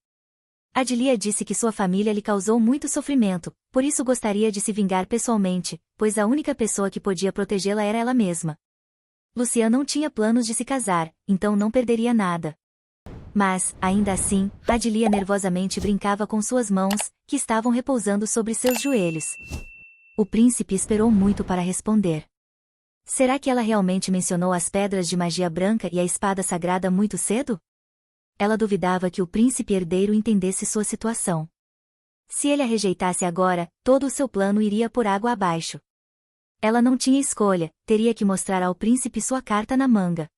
Adilia disse que sua família lhe causou muito sofrimento, por isso gostaria de se vingar pessoalmente, pois a única pessoa que podia protegê-la era ela mesma. Lucian não tinha planos de se casar, então não perderia nada. Mas, ainda assim, Adilia nervosamente brincava com suas mãos, que estavam repousando sobre seus joelhos. O príncipe esperou muito para responder. Será que ela realmente mencionou as pedras de magia branca e a espada sagrada muito cedo? Ela duvidava que o príncipe herdeiro entendesse sua situação. Se ele a rejeitasse agora, todo o seu plano iria por água abaixo. Ela não tinha escolha, teria que mostrar ao príncipe sua carta na manga.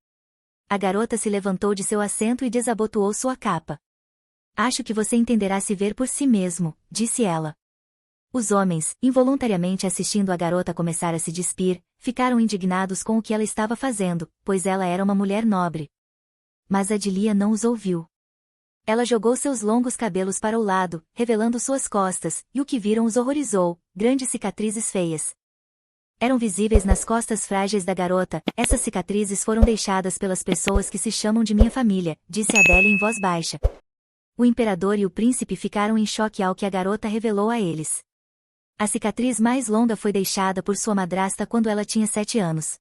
A garota se levantou de seu assento e desabotoou sua capa. Acho que você entenderá se ver por si mesmo, disse ela. Os homens, involuntariamente assistindo a garota começar a se despir, ficaram indignados com o que ela estava fazendo, pois ela era uma mulher nobre. Mas Adilia não os ouviu. Ela jogou seus longos cabelos para o lado, revelando suas costas, e o que viram os horrorizou, grandes cicatrizes feias. Eram visíveis nas costas frágeis da garota. Essas cicatrizes foram deixadas pelas pessoas que se chamam de minha família, disse Adélia em voz baixa. O imperador e o príncipe ficaram em choque ao que a garota revelou a eles. A cicatriz mais longa foi deixada por sua madrasta quando ela tinha 7 anos.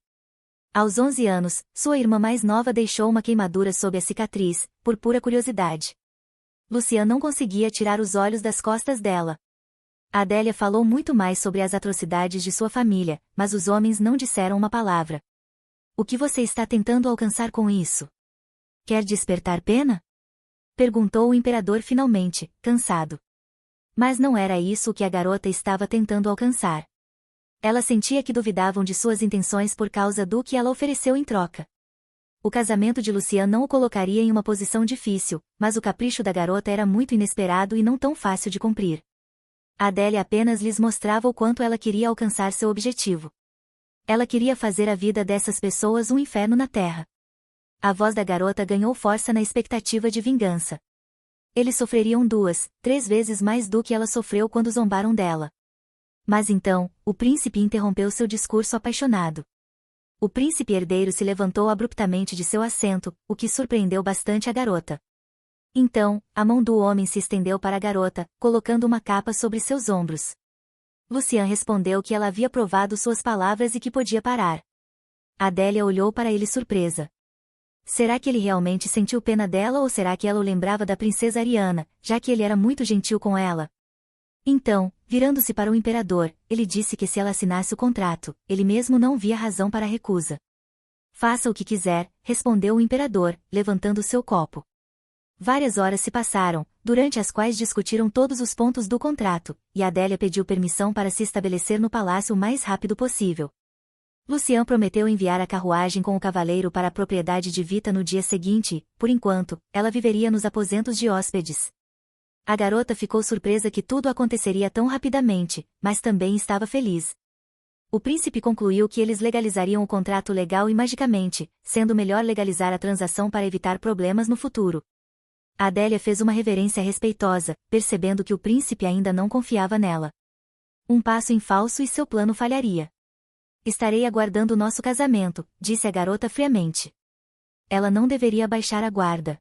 Aos 11 anos, sua irmã mais nova deixou uma queimadura sob a cicatriz, por pura curiosidade. Lucian não conseguia tirar os olhos das costas dela. Adélia falou muito mais sobre as atrocidades de sua família, mas os homens não disseram uma palavra. O que você está tentando alcançar com isso? Quer despertar pena? Perguntou o imperador finalmente, cansado. Mas não era isso o que a garota estava tentando alcançar. Ela sentia que duvidavam de suas intenções por causa do que ela ofereceu em troca. O casamento de Lucian não o colocaria em uma posição difícil, mas o capricho da garota era muito inesperado e não tão fácil de cumprir. Adélia apenas lhes mostrava o quanto ela queria alcançar seu objetivo. Ela queria fazer a vida dessas pessoas um inferno na terra. A voz da garota ganhou força na expectativa de vingança. Eles sofreriam 2, 3 vezes mais do que ela sofreu quando zombaram dela. Mas então, o príncipe interrompeu seu discurso apaixonado. O príncipe herdeiro se levantou abruptamente de seu assento, o que surpreendeu bastante a garota. Então, a mão do homem se estendeu para a garota, colocando uma capa sobre seus ombros. Lucian respondeu que ela havia provado suas palavras e que podia parar. Adélia olhou para ele surpresa. Será que ele realmente sentiu pena dela ou será que ela o lembrava da princesa Ariana, já que ele era muito gentil com ela? Então, virando-se para o imperador, ele disse que se ela assinasse o contrato, ele mesmo não via razão para a recusa. Faça o que quiser, respondeu o imperador, levantando seu copo. Várias horas se passaram, durante as quais discutiram todos os pontos do contrato, e Adélia pediu permissão para se estabelecer no palácio o mais rápido possível. Lucian prometeu enviar a carruagem com o cavaleiro para a propriedade de Vita no dia seguinte e, por enquanto, ela viveria nos aposentos de hóspedes. A garota ficou surpresa que tudo aconteceria tão rapidamente, mas também estava feliz. O príncipe concluiu que eles legalizariam o contrato legal e magicamente, sendo melhor legalizar a transação para evitar problemas no futuro. Adélia fez uma reverência respeitosa, percebendo que o príncipe ainda não confiava nela. Um passo em falso e seu plano falharia. Estarei aguardando o nosso casamento, disse a garota friamente. Ela não deveria baixar a guarda.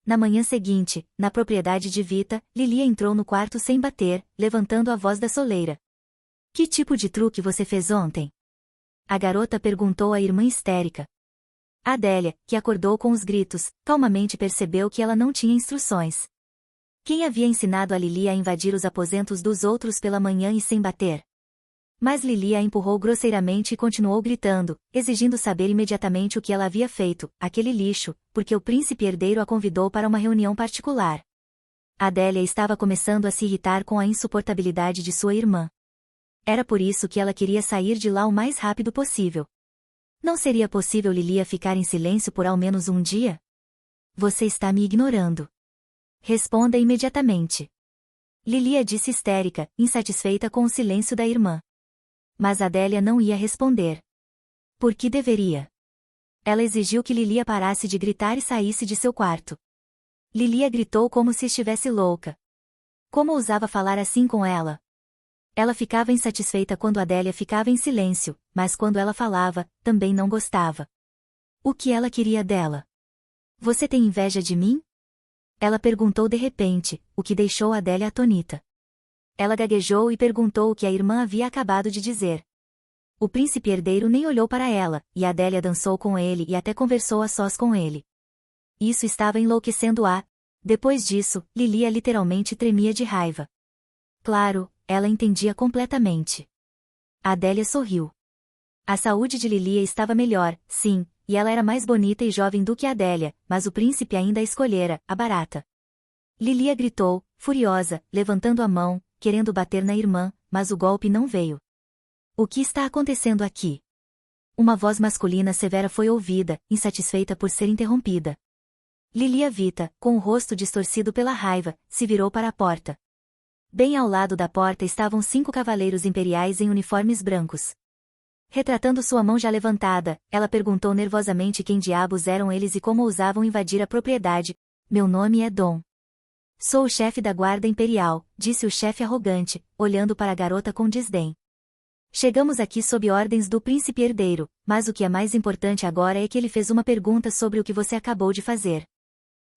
Na manhã seguinte, na propriedade de Vita, Lilia entrou no quarto sem bater, levantando a voz da soleira. Que tipo de truque você fez ontem? A garota perguntou à irmã histérica. Adélia, que acordou com os gritos, calmamente percebeu que ela não tinha instruções. Quem havia ensinado a Lilia a invadir os aposentos dos outros pela manhã e sem bater? Mas Lilia a empurrou grosseiramente e continuou gritando, exigindo saber imediatamente o que ela havia feito, aquele lixo, porque o príncipe herdeiro a convidou para uma reunião particular. Adélia estava começando a se irritar com a insuportabilidade de sua irmã. Era por isso que ela queria sair de lá o mais rápido possível. Não seria possível Lilia ficar em silêncio por ao menos um dia? Você está me ignorando. Responda imediatamente. Lilia disse histérica, insatisfeita com o silêncio da irmã. Mas Adélia não ia responder. Por que deveria? Ela exigiu que Lilia parasse de gritar e saísse de seu quarto. Lilia gritou como se estivesse louca. Como ousava falar assim com ela? Ela ficava insatisfeita quando Adélia ficava em silêncio, mas quando ela falava, também não gostava. O que ela queria dela? Você tem inveja de mim? Ela perguntou de repente, o que deixou Adélia atônita. Ela gaguejou e perguntou o que a irmã havia acabado de dizer. O príncipe herdeiro nem olhou para ela, e Adélia dançou com ele e até conversou a sós com ele. e isso estava enlouquecendo-a. Depois disso, Lilia literalmente tremia de raiva. Claro, ela entendia completamente. Adélia sorriu. A saúde de Lilia estava melhor, sim, e ela era mais bonita e jovem do que Adélia, mas o príncipe ainda a escolhera, a barata. Lilia gritou, furiosa, levantando a mão, querendo bater na irmã, mas o golpe não veio. O que está acontecendo aqui? Uma voz masculina severa foi ouvida, insatisfeita por ser interrompida. Lilia Vita, com o rosto distorcido pela raiva, se virou para a porta. Bem ao lado da porta estavam 5 cavaleiros imperiais em uniformes brancos. Retratando sua mão já levantada, ela perguntou nervosamente quem diabos eram eles e como ousavam invadir a propriedade. Meu nome é Dom. Sou o chefe da guarda imperial, disse o chefe arrogante, olhando para a garota com desdém. Chegamos aqui sob ordens do príncipe herdeiro, mas o que é mais importante agora é que ele fez uma pergunta sobre o que você acabou de fazer.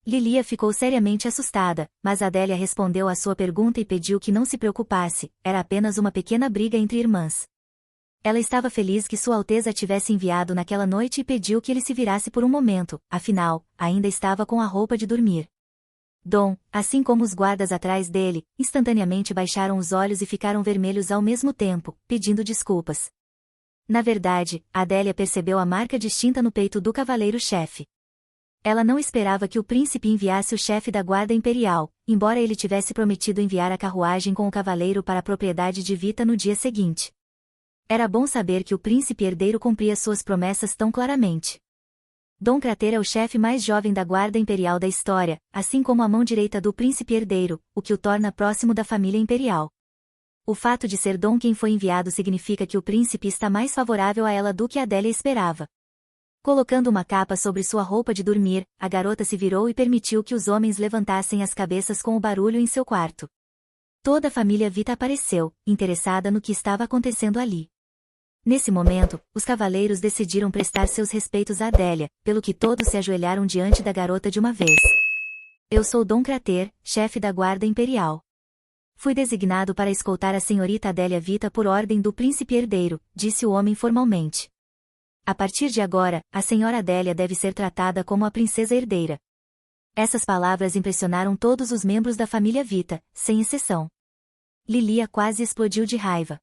Lilia ficou seriamente assustada, mas Adélia respondeu à sua pergunta e pediu que não se preocupasse, era apenas uma pequena briga entre irmãs. Ela estava feliz que Sua Alteza a tivesse enviado naquela noite e pediu que ele se virasse por um momento, afinal, ainda estava com a roupa de dormir. Dom, assim como os guardas atrás dele, instantaneamente baixaram os olhos e ficaram vermelhos ao mesmo tempo, pedindo desculpas. Na verdade, Adélia percebeu a marca distinta no peito do cavaleiro-chefe. Ela não esperava que o príncipe enviasse o chefe da guarda imperial, embora ele tivesse prometido enviar a carruagem com o cavaleiro para a propriedade de Vita no dia seguinte. Era bom saber que o príncipe herdeiro cumpria suas promessas tão claramente. Dom Crater é o chefe mais jovem da guarda imperial da história, assim como a mão direita do príncipe herdeiro, o que o torna próximo da família imperial. O fato de ser Dom quem foi enviado significa que o príncipe está mais favorável a ela do que Adélia esperava. Colocando uma capa sobre sua roupa de dormir, a garota se virou e permitiu que os homens levantassem as cabeças com o barulho em seu quarto. Toda a família Vita apareceu, interessada no que estava acontecendo ali. Nesse momento, os cavaleiros decidiram prestar seus respeitos a Adélia, pelo que todos se ajoelharam diante da garota de uma vez. Eu sou Dom Crater, chefe da guarda imperial. Fui designado para escoltar a senhorita Adélia Vita por ordem do príncipe herdeiro, disse o homem formalmente. A partir de agora, a senhora Adélia deve ser tratada como a princesa herdeira. Essas palavras impressionaram todos os membros da família Vita, sem exceção. Lilia quase explodiu de raiva.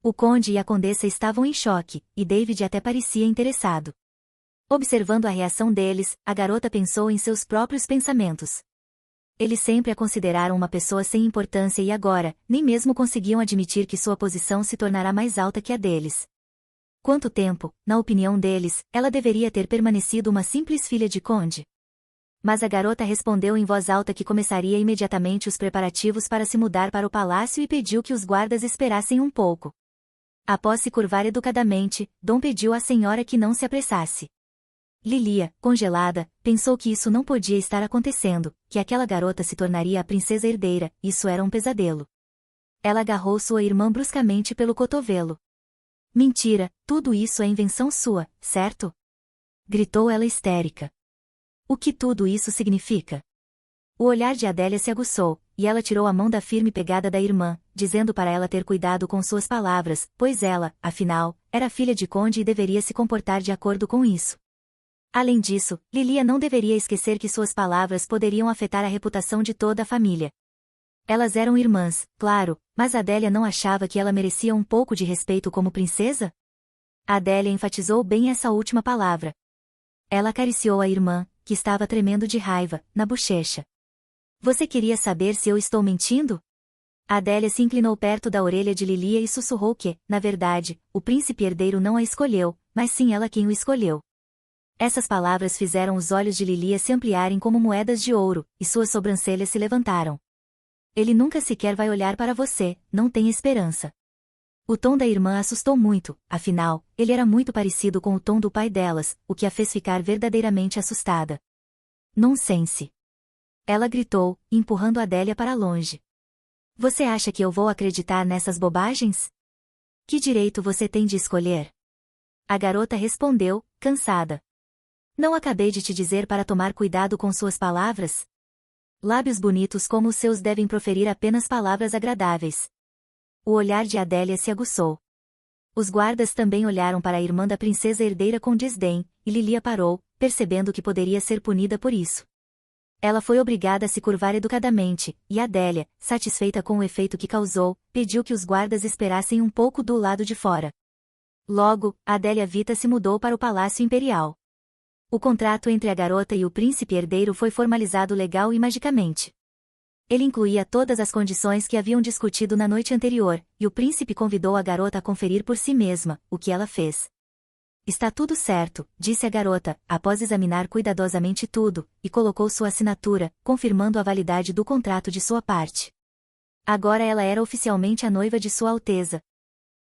O conde e a condessa estavam em choque, e David até parecia interessado. Observando a reação deles, a garota pensou em seus próprios pensamentos. Eles sempre a consideraram uma pessoa sem importância e agora, nem mesmo conseguiam admitir que sua posição se tornará mais alta que a deles. Quanto tempo, na opinião deles, ela deveria ter permanecido uma simples filha de conde? Mas a garota respondeu em voz alta que começaria imediatamente os preparativos para se mudar para o palácio e pediu que os guardas esperassem um pouco. Após se curvar educadamente, Dom pediu à senhora que não se apressasse. Lilia, congelada, pensou que isso não podia estar acontecendo, que aquela garota se tornaria a princesa herdeira, isso era um pesadelo. Ela agarrou sua irmã bruscamente pelo cotovelo. Mentira, tudo isso é invenção sua, certo? Gritou ela histérica. O que tudo isso significa? O olhar de Adélia se aguçou, e ela tirou a mão da firme pegada da irmã, dizendo para ela ter cuidado com suas palavras, pois ela, afinal, era filha de conde e deveria se comportar de acordo com isso. Além disso, Lilia não deveria esquecer que suas palavras poderiam afetar a reputação de toda a família. Elas eram irmãs, claro, mas Adélia não achava que ela merecia um pouco de respeito como princesa? Adélia enfatizou bem essa última palavra. Ela acariciou a irmã, que estava tremendo de raiva, na bochecha. Você queria saber se eu estou mentindo? Adélia se inclinou perto da orelha de Lilia e sussurrou que, na verdade, o príncipe herdeiro não a escolheu, mas sim ela quem o escolheu. Essas palavras fizeram os olhos de Lilia se ampliarem como moedas de ouro, e suas sobrancelhas se levantaram. Ele nunca sequer vai olhar para você, não tem esperança. O tom da irmã assustou muito, afinal, ele era muito parecido com o tom do pai delas, o que a fez ficar verdadeiramente assustada. Nonsense! Ela gritou, empurrando Adélia para longe. Você acha que eu vou acreditar nessas bobagens? Que direito você tem de escolher? A garota respondeu, cansada. Não acabei de te dizer para tomar cuidado com suas palavras? Lábios bonitos como os seus devem proferir apenas palavras agradáveis. O olhar de Adélia se aguçou. Os guardas também olharam para a irmã da princesa herdeira com desdém, e Lilia parou, percebendo que poderia ser punida por isso. Ela foi obrigada a se curvar educadamente, e Adélia, satisfeita com o efeito que causou, pediu que os guardas esperassem um pouco do lado de fora. Logo, Adélia Vita se mudou para o Palácio Imperial. O contrato entre a garota e o príncipe herdeiro foi formalizado legal e magicamente. Ele incluía todas as condições que haviam discutido na noite anterior, e o príncipe convidou a garota a conferir por si mesma, o que ela fez. Está tudo certo, disse a garota, após examinar cuidadosamente tudo, e colocou sua assinatura, confirmando a validade do contrato de sua parte. Agora ela era oficialmente a noiva de Sua Alteza.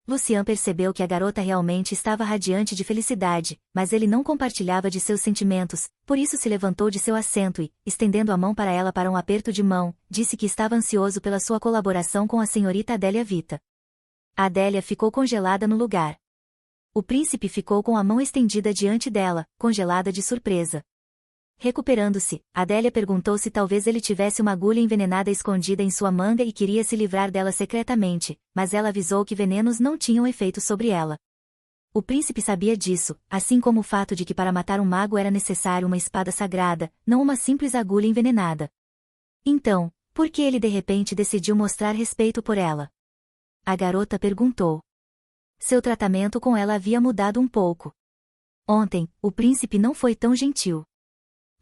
Lucian percebeu que a garota realmente estava radiante de felicidade, mas ele não compartilhava de seus sentimentos, por isso se levantou de seu assento e, estendendo a mão para ela para um aperto de mão, disse que estava ansioso pela sua colaboração com a senhorita Adélia Vita. Adélia ficou congelada no lugar. O príncipe ficou com a mão estendida diante dela, congelada de surpresa. Recuperando-se, Adélia perguntou se talvez ele tivesse uma agulha envenenada escondida em sua manga e queria se livrar dela secretamente, mas ela avisou que venenos não tinham efeito sobre ela. O príncipe sabia disso, assim como o fato de que para matar um mago era necessário uma espada sagrada, não uma simples agulha envenenada. Então, por que ele de repente decidiu mostrar respeito por ela? A garota perguntou. Seu tratamento com ela havia mudado um pouco. Ontem, o príncipe não foi tão gentil.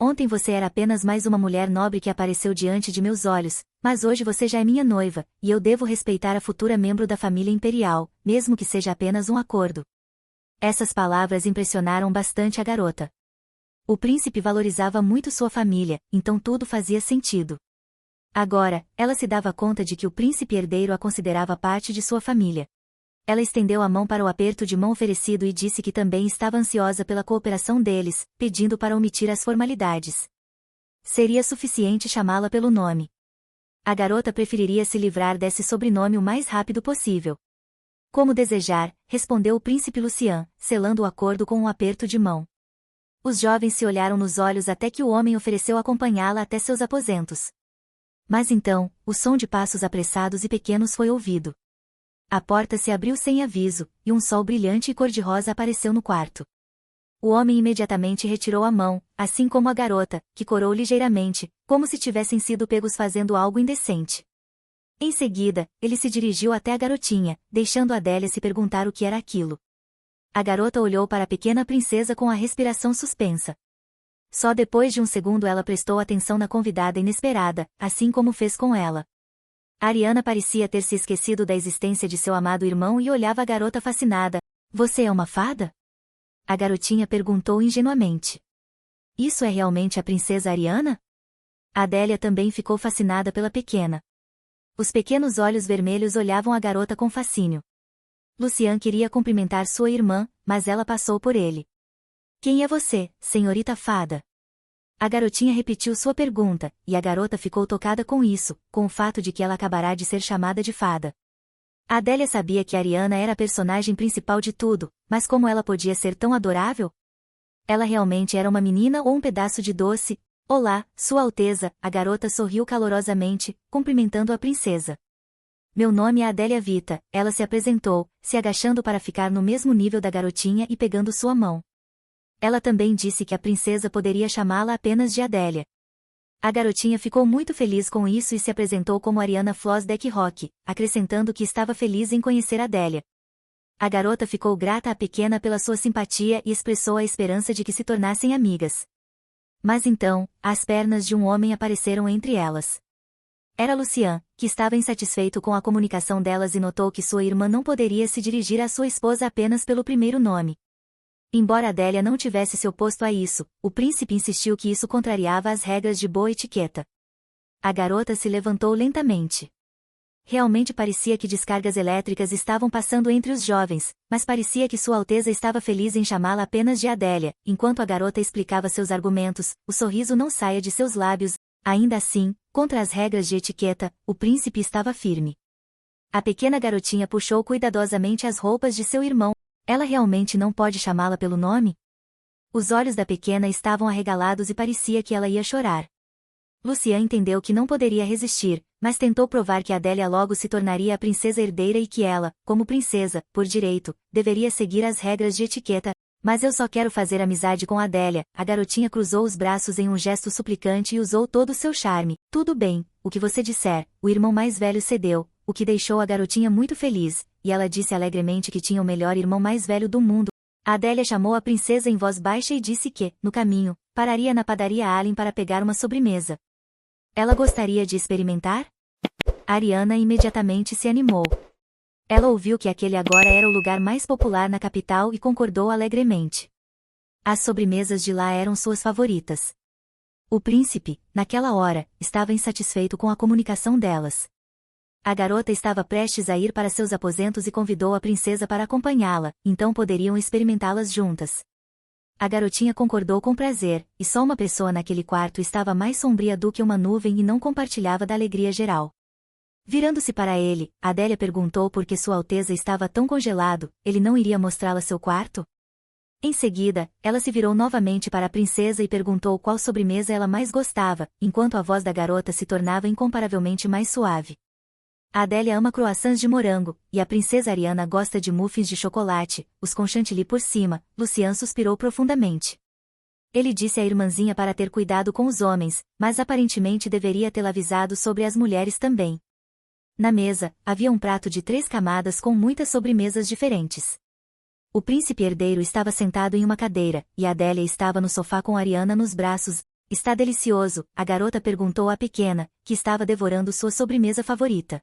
Ontem você era apenas mais uma mulher nobre que apareceu diante de meus olhos, mas hoje você já é minha noiva, e eu devo respeitar a futura membro da família imperial, mesmo que seja apenas um acordo. Essas palavras impressionaram bastante a garota. O príncipe valorizava muito sua família, então tudo fazia sentido. Agora, ela se dava conta de que o príncipe herdeiro a considerava parte de sua família. Ela estendeu a mão para o aperto de mão oferecido e disse que também estava ansiosa pela cooperação deles, pedindo para omitir as formalidades. Seria suficiente chamá-la pelo nome. A garota preferiria se livrar desse sobrenome o mais rápido possível. Como desejar, respondeu o príncipe Lucian, selando o acordo com um aperto de mão. Os jovens se olharam nos olhos até que o homem ofereceu acompanhá-la até seus aposentos. Mas então, o som de passos apressados e pequenos foi ouvido. A porta se abriu sem aviso, e um sol brilhante e cor-de-rosa apareceu no quarto. O homem imediatamente retirou a mão, assim como a garota, que corou ligeiramente, como se tivessem sido pegos fazendo algo indecente. Em seguida, ele se dirigiu até a garotinha, deixando Adélia se perguntar o que era aquilo. A garota olhou para a pequena princesa com a respiração suspensa. Só depois de um segundo ela prestou atenção na convidada inesperada, assim como fez com ela. Ariana parecia ter se esquecido da existência de seu amado irmão e olhava a garota fascinada. Você é uma fada? A garotinha perguntou ingenuamente. Isso é realmente a princesa Ariana? Adélia também ficou fascinada pela pequena. Os pequenos olhos vermelhos olhavam a garota com fascínio. Lucian queria cumprimentar sua irmã, mas ela passou por ele. Quem é você, senhorita fada? A garotinha repetiu sua pergunta, e a garota ficou tocada com isso, com o fato de que ela acabará de ser chamada de fada. Adélia sabia que Ariana era a personagem principal de tudo, mas como ela podia ser tão adorável? Ela realmente era uma menina ou um pedaço de doce? Olá, Sua Alteza, a garota sorriu calorosamente, cumprimentando a princesa. Meu nome é Adélia Vita, ela se apresentou, se agachando para ficar no mesmo nível da garotinha e pegando sua mão. Ela também disse que a princesa poderia chamá-la apenas de Adélia. A garotinha ficou muito feliz com isso e se apresentou como Ariana Flosdeck Rock, acrescentando que estava feliz em conhecer Adélia. A garota ficou grata à pequena pela sua simpatia e expressou a esperança de que se tornassem amigas. Mas então, as pernas de um homem apareceram entre elas. Era Lucian, que estava insatisfeito com a comunicação delas e notou que sua irmã não poderia se dirigir à sua esposa apenas pelo primeiro nome. Embora Adélia não tivesse se oposto a isso, o príncipe insistiu que isso contrariava as regras de boa etiqueta. A garota se levantou lentamente. Realmente parecia que descargas elétricas estavam passando entre os jovens, mas parecia que Sua Alteza estava feliz em chamá-la apenas de Adélia, enquanto a garota explicava seus argumentos, o sorriso não saía de seus lábios. Ainda assim, contra as regras de etiqueta, o príncipe estava firme. A pequena garotinha puxou cuidadosamente as roupas de seu irmão. Ela realmente não pode chamá-la pelo nome? Os olhos da pequena estavam arregalados e parecia que ela ia chorar. Lucian entendeu que não poderia resistir, mas tentou provar que Adélia logo se tornaria a princesa herdeira e que ela, como princesa, por direito, deveria seguir as regras de etiqueta. Mas eu só quero fazer amizade com Adélia. A garotinha cruzou os braços em um gesto suplicante e usou todo o seu charme. Tudo bem, o que você disser. O irmão mais velho cedeu, o que deixou a garotinha muito feliz, e ela disse alegremente que tinha o melhor irmão mais velho do mundo. A Adélia chamou a princesa em voz baixa e disse que, no caminho, pararia na padaria Allen para pegar uma sobremesa. Ela gostaria de experimentar? Ariana imediatamente se animou. Ela ouviu que aquele agora era o lugar mais popular na capital e concordou alegremente. As sobremesas de lá eram suas favoritas. O príncipe, naquela hora, estava insatisfeito com a comunicação delas. A garota estava prestes a ir para seus aposentos e convidou a princesa para acompanhá-la, então poderiam experimentá-las juntas. A garotinha concordou com prazer, e só uma pessoa naquele quarto estava mais sombria do que uma nuvem e não compartilhava da alegria geral. Virando-se para ele, Adélia perguntou por que Sua Alteza estava tão congelado, ele não iria mostrá-la seu quarto? Em seguida, ela se virou novamente para a princesa e perguntou qual sobremesa ela mais gostava, enquanto a voz da garota se tornava incomparavelmente mais suave. A Adélia ama croissants de morango, e a princesa Ariana gosta de muffins de chocolate, os com chantilly por cima. Lucian suspirou profundamente. Ele disse à irmãzinha para ter cuidado com os homens, mas aparentemente deveria tê-la avisado sobre as mulheres também. Na mesa, havia um prato de 3 camadas com muitas sobremesas diferentes. O príncipe herdeiro estava sentado em uma cadeira, e Adélia estava no sofá com Ariana nos braços. Está delicioso, a garota perguntou à pequena, que estava devorando sua sobremesa favorita.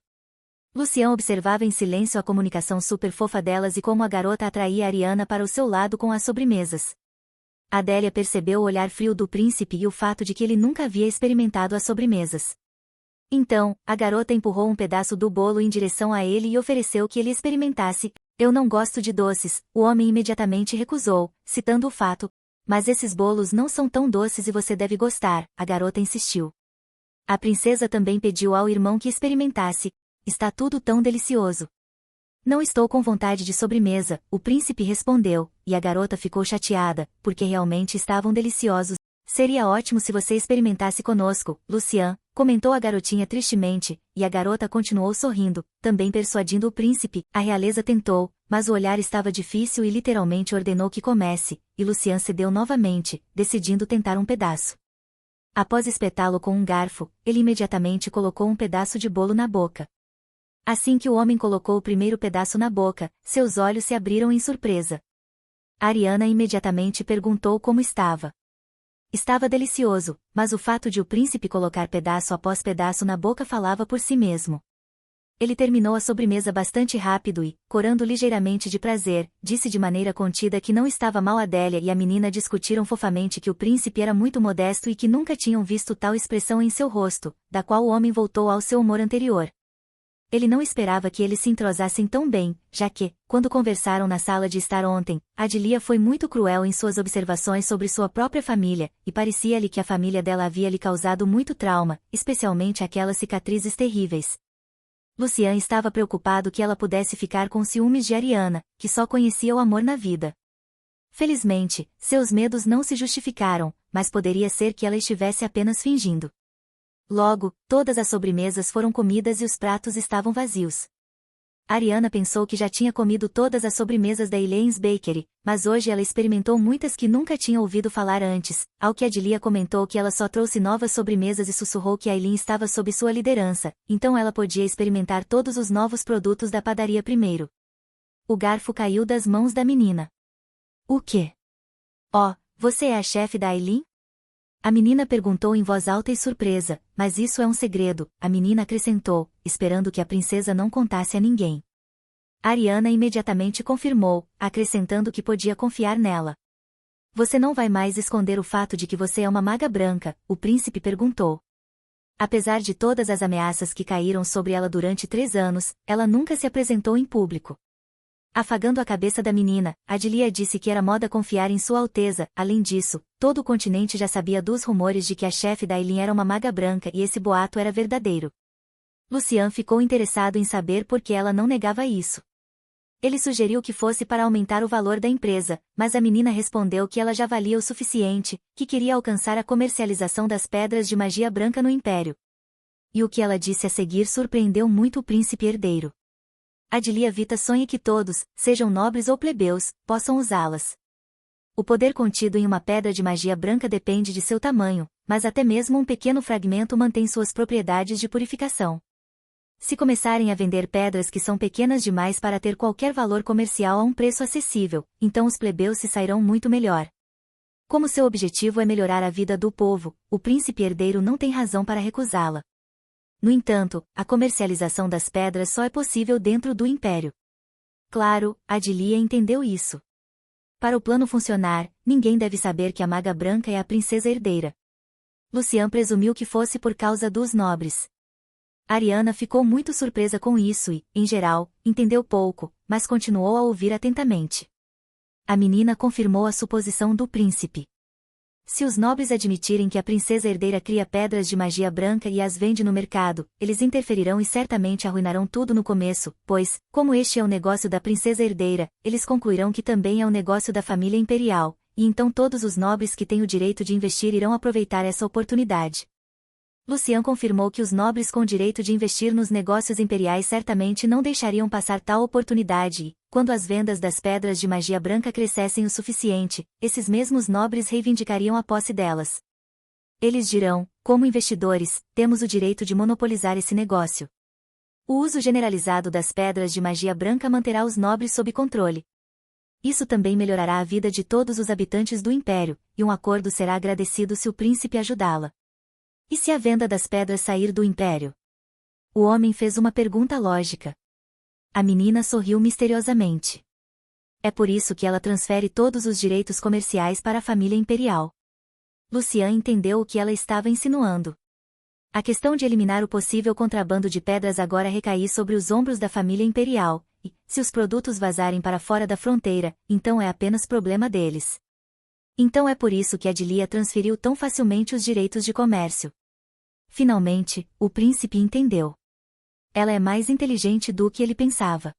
Lucian observava em silêncio a comunicação super fofa delas e como a garota atraía Ariana para o seu lado com as sobremesas. Adélia percebeu o olhar frio do príncipe e o fato de que ele nunca havia experimentado as sobremesas. Então, a garota empurrou um pedaço do bolo em direção a ele e ofereceu que ele experimentasse. Eu não gosto de doces, o homem imediatamente recusou, citando o fato. Mas esses bolos não são tão doces e você deve gostar, a garota insistiu. A princesa também pediu ao irmão que experimentasse. Está tudo tão delicioso. Não estou com vontade de sobremesa, o príncipe respondeu, e a garota ficou chateada, porque realmente estavam deliciosos. Seria ótimo se você experimentasse conosco, Lucian, comentou a garotinha tristemente, e a garota continuou sorrindo, também persuadindo o príncipe. A realeza tentou, mas o olhar estava difícil e literalmente ordenou que comece, e Lucian cedeu novamente, decidindo tentar um pedaço. Após espetá-lo com um garfo, ele imediatamente colocou um pedaço de bolo na boca. Assim que o homem colocou o primeiro pedaço na boca, seus olhos se abriram em surpresa. Ariana imediatamente perguntou como estava. Estava delicioso, mas o fato de o príncipe colocar pedaço após pedaço na boca falava por si mesmo. Ele terminou a sobremesa bastante rápido e, corando ligeiramente de prazer, disse de maneira contida que não estava mal. Adélia e a menina discutiram fofamente que o príncipe era muito modesto e que nunca tinham visto tal expressão em seu rosto, da qual o homem voltou ao seu humor anterior. Ele não esperava que eles se entrosassem tão bem, já que, quando conversaram na sala de estar ontem, Adilia foi muito cruel em suas observações sobre sua própria família, e parecia-lhe que a família dela havia lhe causado muito trauma, especialmente aquelas cicatrizes terríveis. Lucian estava preocupado que ela pudesse ficar com ciúmes de Ariana, que só conhecia o amor na vida. Felizmente, seus medos não se justificaram, mas poderia ser que ela estivesse apenas fingindo. Logo, todas as sobremesas foram comidas e os pratos estavam vazios. Ariana pensou que já tinha comido todas as sobremesas da Elaine's Bakery, mas hoje ela experimentou muitas que nunca tinha ouvido falar antes, ao que Adilia comentou que ela só trouxe novas sobremesas e sussurrou que Aileen estava sob sua liderança, então ela podia experimentar todos os novos produtos da padaria primeiro. O garfo caiu das mãos da menina. O quê? Oh, você é a chefe da Aileen? A menina perguntou em voz alta e surpresa, mas isso é um segredo, a menina acrescentou, esperando que a princesa não contasse a ninguém. Ariana imediatamente confirmou, acrescentando que podia confiar nela. Você não vai mais esconder o fato de que você é uma maga branca, o príncipe perguntou. Apesar de todas as ameaças que caíram sobre ela durante 3 anos, ela nunca se apresentou em público. Afagando a cabeça da menina, Adilia disse que era moda confiar em Sua Alteza. Além disso, todo o continente já sabia dos rumores de que a chefe da Aileen era uma maga branca e esse boato era verdadeiro. Lucian ficou interessado em saber por que ela não negava isso. Ele sugeriu que fosse para aumentar o valor da empresa, mas a menina respondeu que ela já valia o suficiente, que queria alcançar a comercialização das pedras de magia branca no Império. E o que ela disse a seguir surpreendeu muito o príncipe herdeiro. Adilia Vita sonha que todos, sejam nobres ou plebeus, possam usá-las. O poder contido em uma pedra de magia branca depende de seu tamanho, mas até mesmo um pequeno fragmento mantém suas propriedades de purificação. Se começarem a vender pedras que são pequenas demais para ter qualquer valor comercial a um preço acessível, então os plebeus se sairão muito melhor. Como seu objetivo é melhorar a vida do povo, o príncipe herdeiro não tem razão para recusá-la. No entanto, a comercialização das pedras só é possível dentro do império. Claro, Adilia entendeu isso. Para o plano funcionar, ninguém deve saber que a maga branca é a princesa herdeira. Lucian presumiu que fosse por causa dos nobres. Ariana ficou muito surpresa com isso e, em geral, entendeu pouco, mas continuou a ouvir atentamente. A menina confirmou a suposição do príncipe. Se os nobres admitirem que a princesa herdeira cria pedras de magia branca e as vende no mercado, eles interferirão e certamente arruinarão tudo no começo, pois, como este é o negócio da princesa herdeira, eles concluirão que também é o negócio da família imperial, e então todos os nobres que têm o direito de investir irão aproveitar essa oportunidade. Lucian confirmou que os nobres com direito de investir nos negócios imperiais certamente não deixariam passar tal oportunidade e, quando as vendas das pedras de magia branca crescessem o suficiente, esses mesmos nobres reivindicariam a posse delas. Eles dirão, como investidores, temos o direito de monopolizar esse negócio. O uso generalizado das pedras de magia branca manterá os nobres sob controle. Isso também melhorará a vida de todos os habitantes do império, e um acordo será agradecido se o príncipe ajudá-la. E se a venda das pedras sair do império? O homem fez uma pergunta lógica. A menina sorriu misteriosamente. É por isso que ela transfere todos os direitos comerciais para a família imperial. Lucian entendeu o que ela estava insinuando. A questão de eliminar o possível contrabando de pedras agora recai sobre os ombros da família imperial, e, se os produtos vazarem para fora da fronteira, então é apenas problema deles. Então é por isso que Adilia transferiu tão facilmente os direitos de comércio. Finalmente, o príncipe entendeu. Ela é mais inteligente do que ele pensava.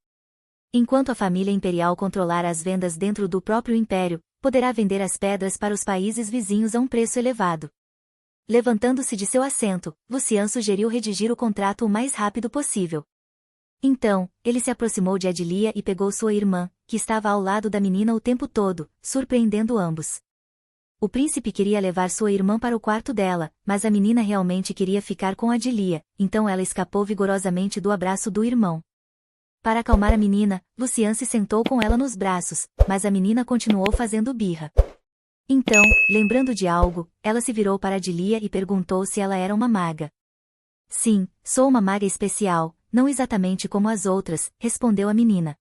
Enquanto a família imperial controlar as vendas dentro do próprio império, poderá vender as pedras para os países vizinhos a um preço elevado. Levantando-se de seu assento, Lucian sugeriu redigir o contrato o mais rápido possível. Então, ele se aproximou de Adilia e pegou sua irmã, que estava ao lado da menina o tempo todo, surpreendendo ambos. O príncipe queria levar sua irmã para o quarto dela, mas a menina realmente queria ficar com Adilia, então ela escapou vigorosamente do abraço do irmão. Para acalmar a menina, Lucian se sentou com ela nos braços, mas a menina continuou fazendo birra. Então, lembrando de algo, ela se virou para Adilia e perguntou se ela era uma maga. Sim, sou uma maga especial, não exatamente como as outras, respondeu a menina.